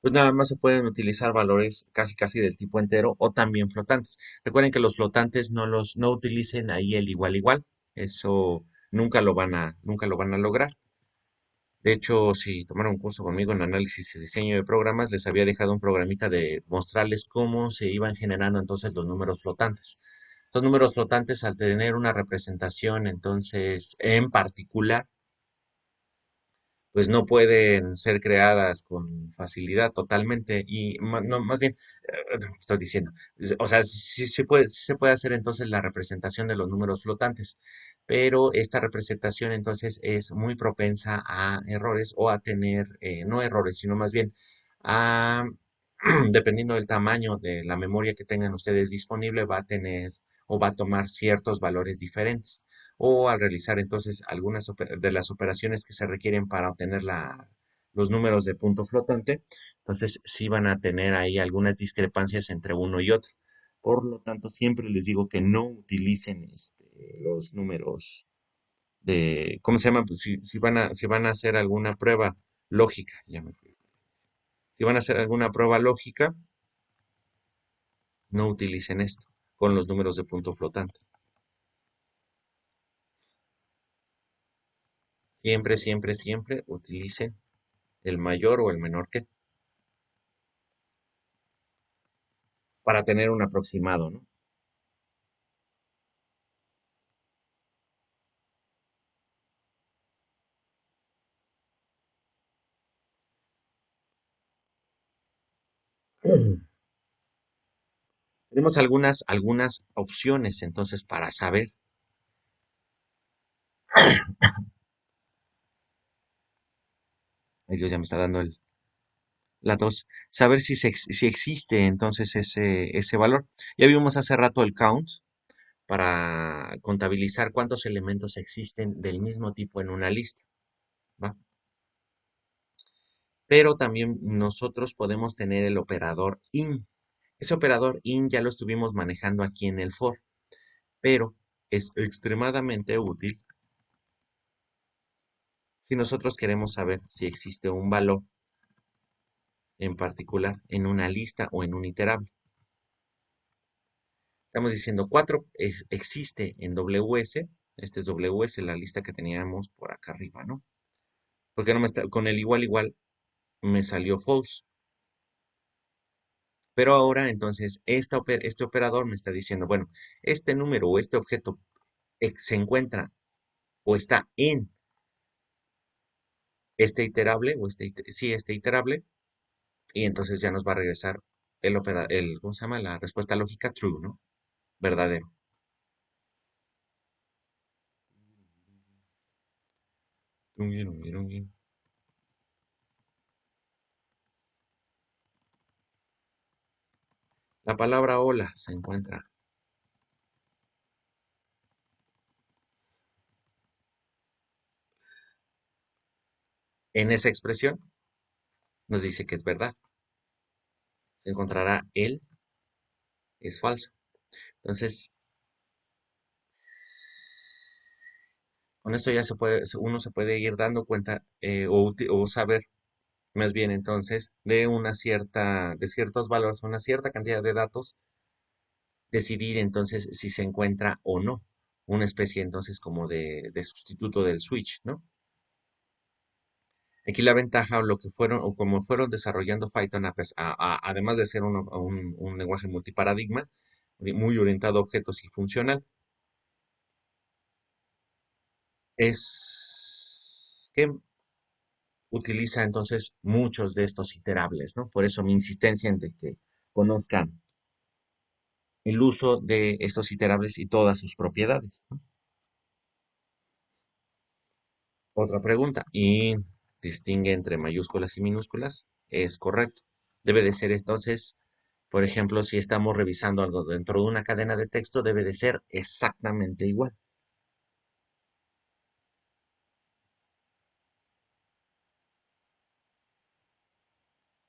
pues nada más se pueden utilizar valores casi casi del tipo entero o también flotantes. Recuerden que los flotantes no utilicen ahí el igual igual. Eso nunca lo van a lograr. De hecho, si tomaron un curso conmigo en análisis y diseño de programas, les había dejado un programita de mostrarles cómo se iban generando entonces los números flotantes. Los números flotantes, al tener una representación entonces en particular, pues no pueden ser creadas con facilidad totalmente y no, más bien, estoy diciendo, o sea, sí, sí se puede hacer entonces la representación de los números flotantes, pero esta representación entonces es muy propensa a errores o a tener, no errores, sino más bien a, dependiendo del tamaño de la memoria que tengan ustedes disponible, va a tener o va a tomar ciertos valores diferentes o al realizar entonces algunas de las operaciones que se requieren para obtener los números de punto flotante, entonces sí van a tener ahí algunas discrepancias entre uno y otro. Por lo tanto, siempre les digo que no utilicen los números ¿cómo se llama? Pues si van a hacer alguna prueba lógica, ya me fui. Si van a hacer alguna prueba lógica, no utilicen esto con los números de punto flotante. Siempre, siempre, siempre utilicen el mayor o el menor que para tener un aproximado, ¿no? Tenemos algunas opciones entonces para saber, ay Dios, ya me está dando la tos, saber si existe entonces ese valor. Ya vimos hace rato el count para contabilizar cuántos elementos existen del mismo tipo en una lista, ¿va? Pero también nosotros podemos tener el operador in. Ese operador in ya lo estuvimos manejando aquí en el for, pero es extremadamente útil si nosotros queremos saber si existe un valor en particular en una lista o en un iterable. Estamos diciendo 4 existe en WS, este es WS, la lista que teníamos por acá arriba, ¿no? Porque no me está, con el igual igual me salió false. Pero ahora entonces este operador me está diciendo, bueno, este número o este objeto se encuentra o está en este iterable, o sí, este iterable, y entonces ya nos va a regresar ¿cómo se llama? La respuesta lógica true, ¿no? Verdadero. La palabra hola se encuentra en esa expresión, nos dice que es verdad. Se encontrará él, es falso. Entonces, con esto ya uno se puede ir dando cuenta o saber más bien entonces de ciertos valores, una cierta cantidad de datos, decidir entonces si se encuentra o no una especie entonces como de sustituto del switch, ¿no? Aquí la ventaja o lo que fueron, o como fueron desarrollando Python, además de ser un lenguaje multiparadigma, muy orientado a objetos y funcional, es que utiliza entonces muchos de estos iterables, ¿no? Por eso mi insistencia en de que conozcan el uso de estos iterables y todas sus propiedades, ¿no? Otra pregunta, ¿y distingue entre mayúsculas y minúsculas? Es correcto. Debe de ser entonces, por ejemplo, si estamos revisando algo dentro de una cadena de texto, debe de ser exactamente igual,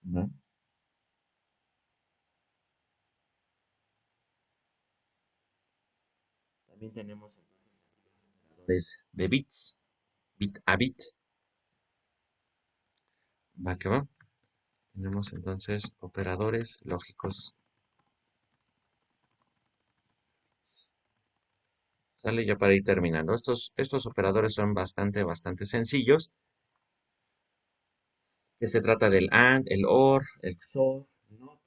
¿no? También tenemos entonces de bits, bit a bit, va que va. Tenemos entonces operadores lógicos. Sale ya para ir terminando. Estos operadores son bastante sencillos, que se trata del AND, el OR, el XOR, ¿no?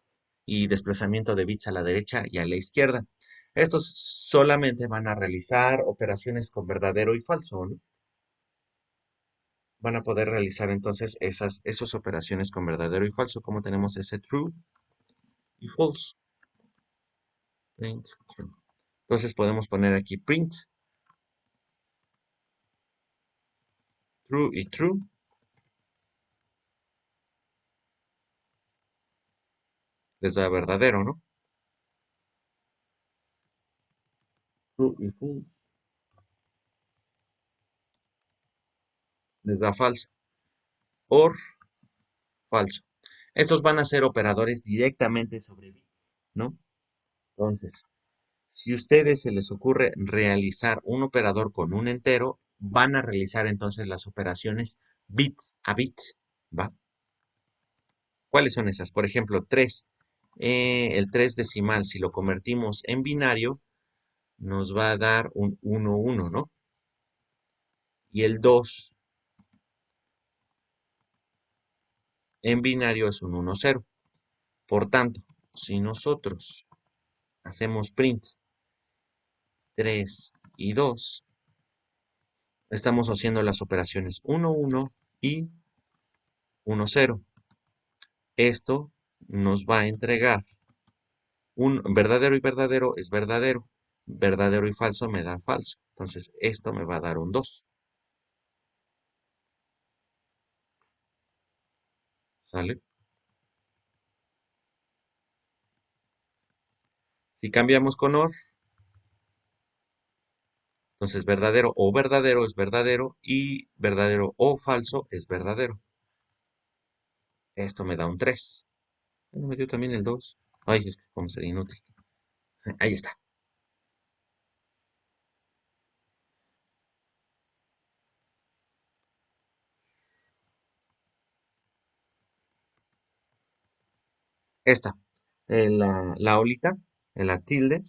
Y desplazamiento de bits a la derecha y a la izquierda. Estos solamente van a realizar operaciones con verdadero y falso, ¿no? Van a poder realizar entonces esas operaciones con verdadero y falso, como tenemos ese true y false. Print, true. Entonces podemos poner aquí print, true y true, les da verdadero, ¿no? True y false. les da falso, or falso. Estos van a ser operadores directamente sobre bits, ¿no? Entonces, si a ustedes se les ocurre realizar un operador con un entero, van a realizar entonces las operaciones bit a bit, ¿va? ¿Cuáles son esas? Por ejemplo, 3. El 3 decimal, si lo convertimos en binario, nos va a dar un 1, 1, ¿no? Y el 2 en binario es un 1, 0. Por tanto, si nosotros hacemos print 3 y 2, estamos haciendo las operaciones 1, 1 y 1, 0. Esto nos va a entregar un verdadero y verdadero es verdadero. Verdadero y falso me da falso. Entonces, esto me va a dar un 2. ¿Sale? Si cambiamos con OR, entonces verdadero es verdadero y verdadero o falso es verdadero. Esto me da un 3. Bueno, me dio también el 2. Ay, es que como sería inútil. Ahí está. Esta. La olita, la tilde,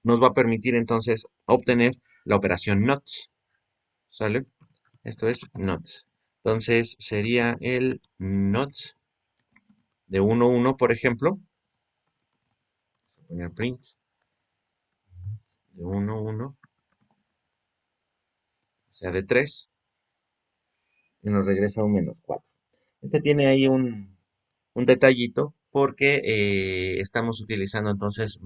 nos va a permitir entonces obtener la operación NOT. ¿Sale? Esto es NOT. Entonces sería el NOT de 1, 1, por ejemplo. Voy a poner print de 1, 1, o sea, de 3, y nos regresa un menos 4. Este tiene ahí un detallito porque estamos utilizando entonces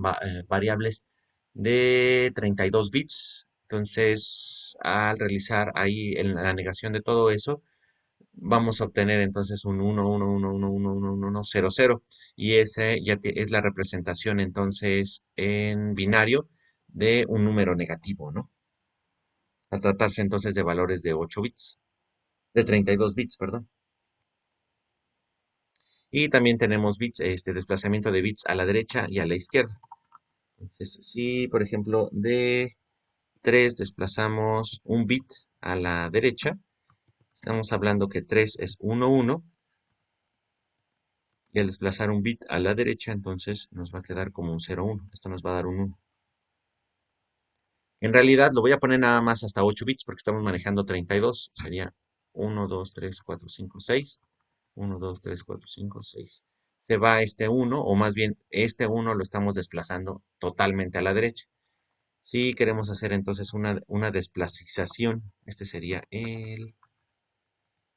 variables de 32 bits. Entonces, al realizar ahí en la negación de todo eso, vamos a obtener entonces un 1, 1, 1, 1, 1, 1, 1, 0, 0. Y ese ya es la representación entonces en binario de un número negativo, ¿no? Al tratarse entonces de valores de 8 bits, de 32 bits, perdón. Y también tenemos bits, desplazamiento de bits a la derecha y a la izquierda. Entonces, si por ejemplo de 3 desplazamos un bit a la derecha, estamos hablando que 3 es 1, 1, y al desplazar un bit a la derecha, entonces nos va a quedar como un 0, 1. Esto nos va a dar un 1. En realidad lo voy a poner nada más hasta 8 bits porque estamos manejando 32. Sería 1, 2, 3, 4, 5, 6. 1, 2, 3, 4, 5, 6. Se va este 1, o más bien este 1 lo estamos desplazando totalmente a la derecha. Si queremos hacer entonces una desplacización, este sería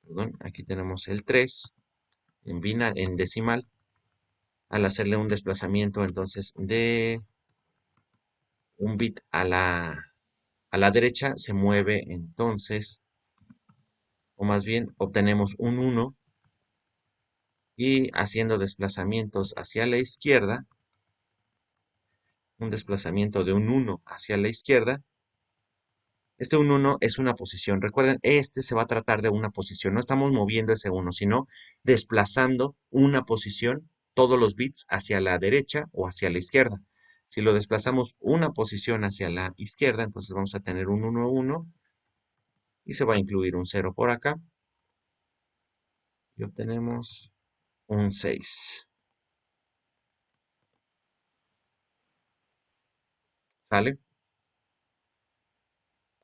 perdón, aquí tenemos el 3 en decimal. Al hacerle un desplazamiento entonces de un bit a la derecha, se mueve entonces, o más bien obtenemos un 1, y haciendo desplazamientos hacia la izquierda, un desplazamiento de un 1 hacia la izquierda. Este un 1 es una posición. Recuerden, este se va a tratar de una posición. No estamos moviendo ese 1, sino desplazando una posición, todos los bits hacia la derecha o hacia la izquierda. Si lo desplazamos una posición hacia la izquierda, entonces vamos a tener un 1, 1, y se va a incluir un 0 por acá. Y obtenemos un 6. ¿Sale?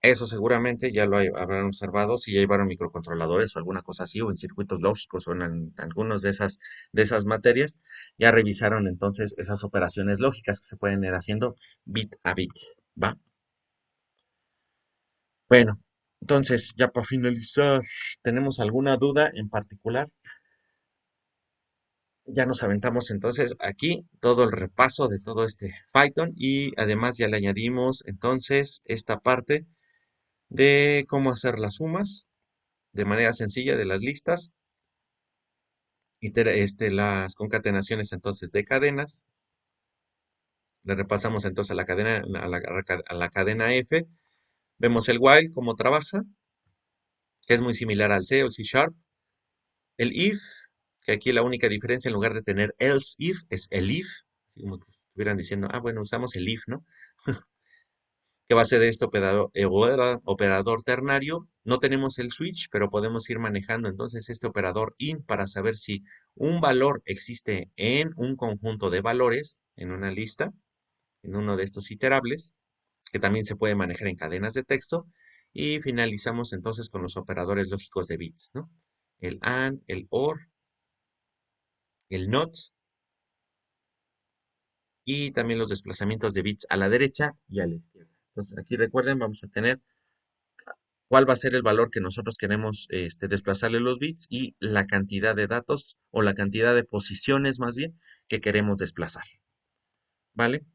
Eso seguramente ya lo habrán observado si ya llevaron microcontroladores o alguna cosa así, o en circuitos lógicos o en algunas de esas materias, ya revisaron entonces esas operaciones lógicas que se pueden ir haciendo bit a bit, ¿va? Bueno, entonces ya para finalizar, ¿tenemos alguna duda en particular? Ya nos aventamos entonces aquí todo el repaso de todo este Python, y además ya le añadimos entonces esta parte de cómo hacer las sumas de manera sencilla de las listas, las concatenaciones entonces de cadenas, Le repasamos entonces a la cadena F. Vemos el while, cómo trabaja, que es muy similar al C o C Sharp. El if, que aquí la única diferencia en lugar de tener else if, es el if. Así como que estuvieran diciendo, ah, bueno, usamos el if, ¿no? ¿Qué va a ser de este operador ternario? No tenemos el switch, pero podemos ir manejando entonces este operador in para saber si un valor existe en un conjunto de valores, en una lista, en uno de estos iterables, que también se puede manejar en cadenas de texto. Y finalizamos entonces con los operadores lógicos de bits, ¿no? El AND, el OR, el NOT y también los desplazamientos de bits a la derecha y a la izquierda. Entonces aquí recuerden, vamos a tener cuál va a ser el valor que nosotros queremos desplazarle los bits y la cantidad de datos o la cantidad de posiciones más bien que queremos desplazar. ¿Vale?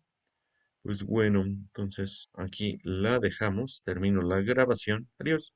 Pues bueno, entonces aquí la dejamos, termino la grabación. Adiós.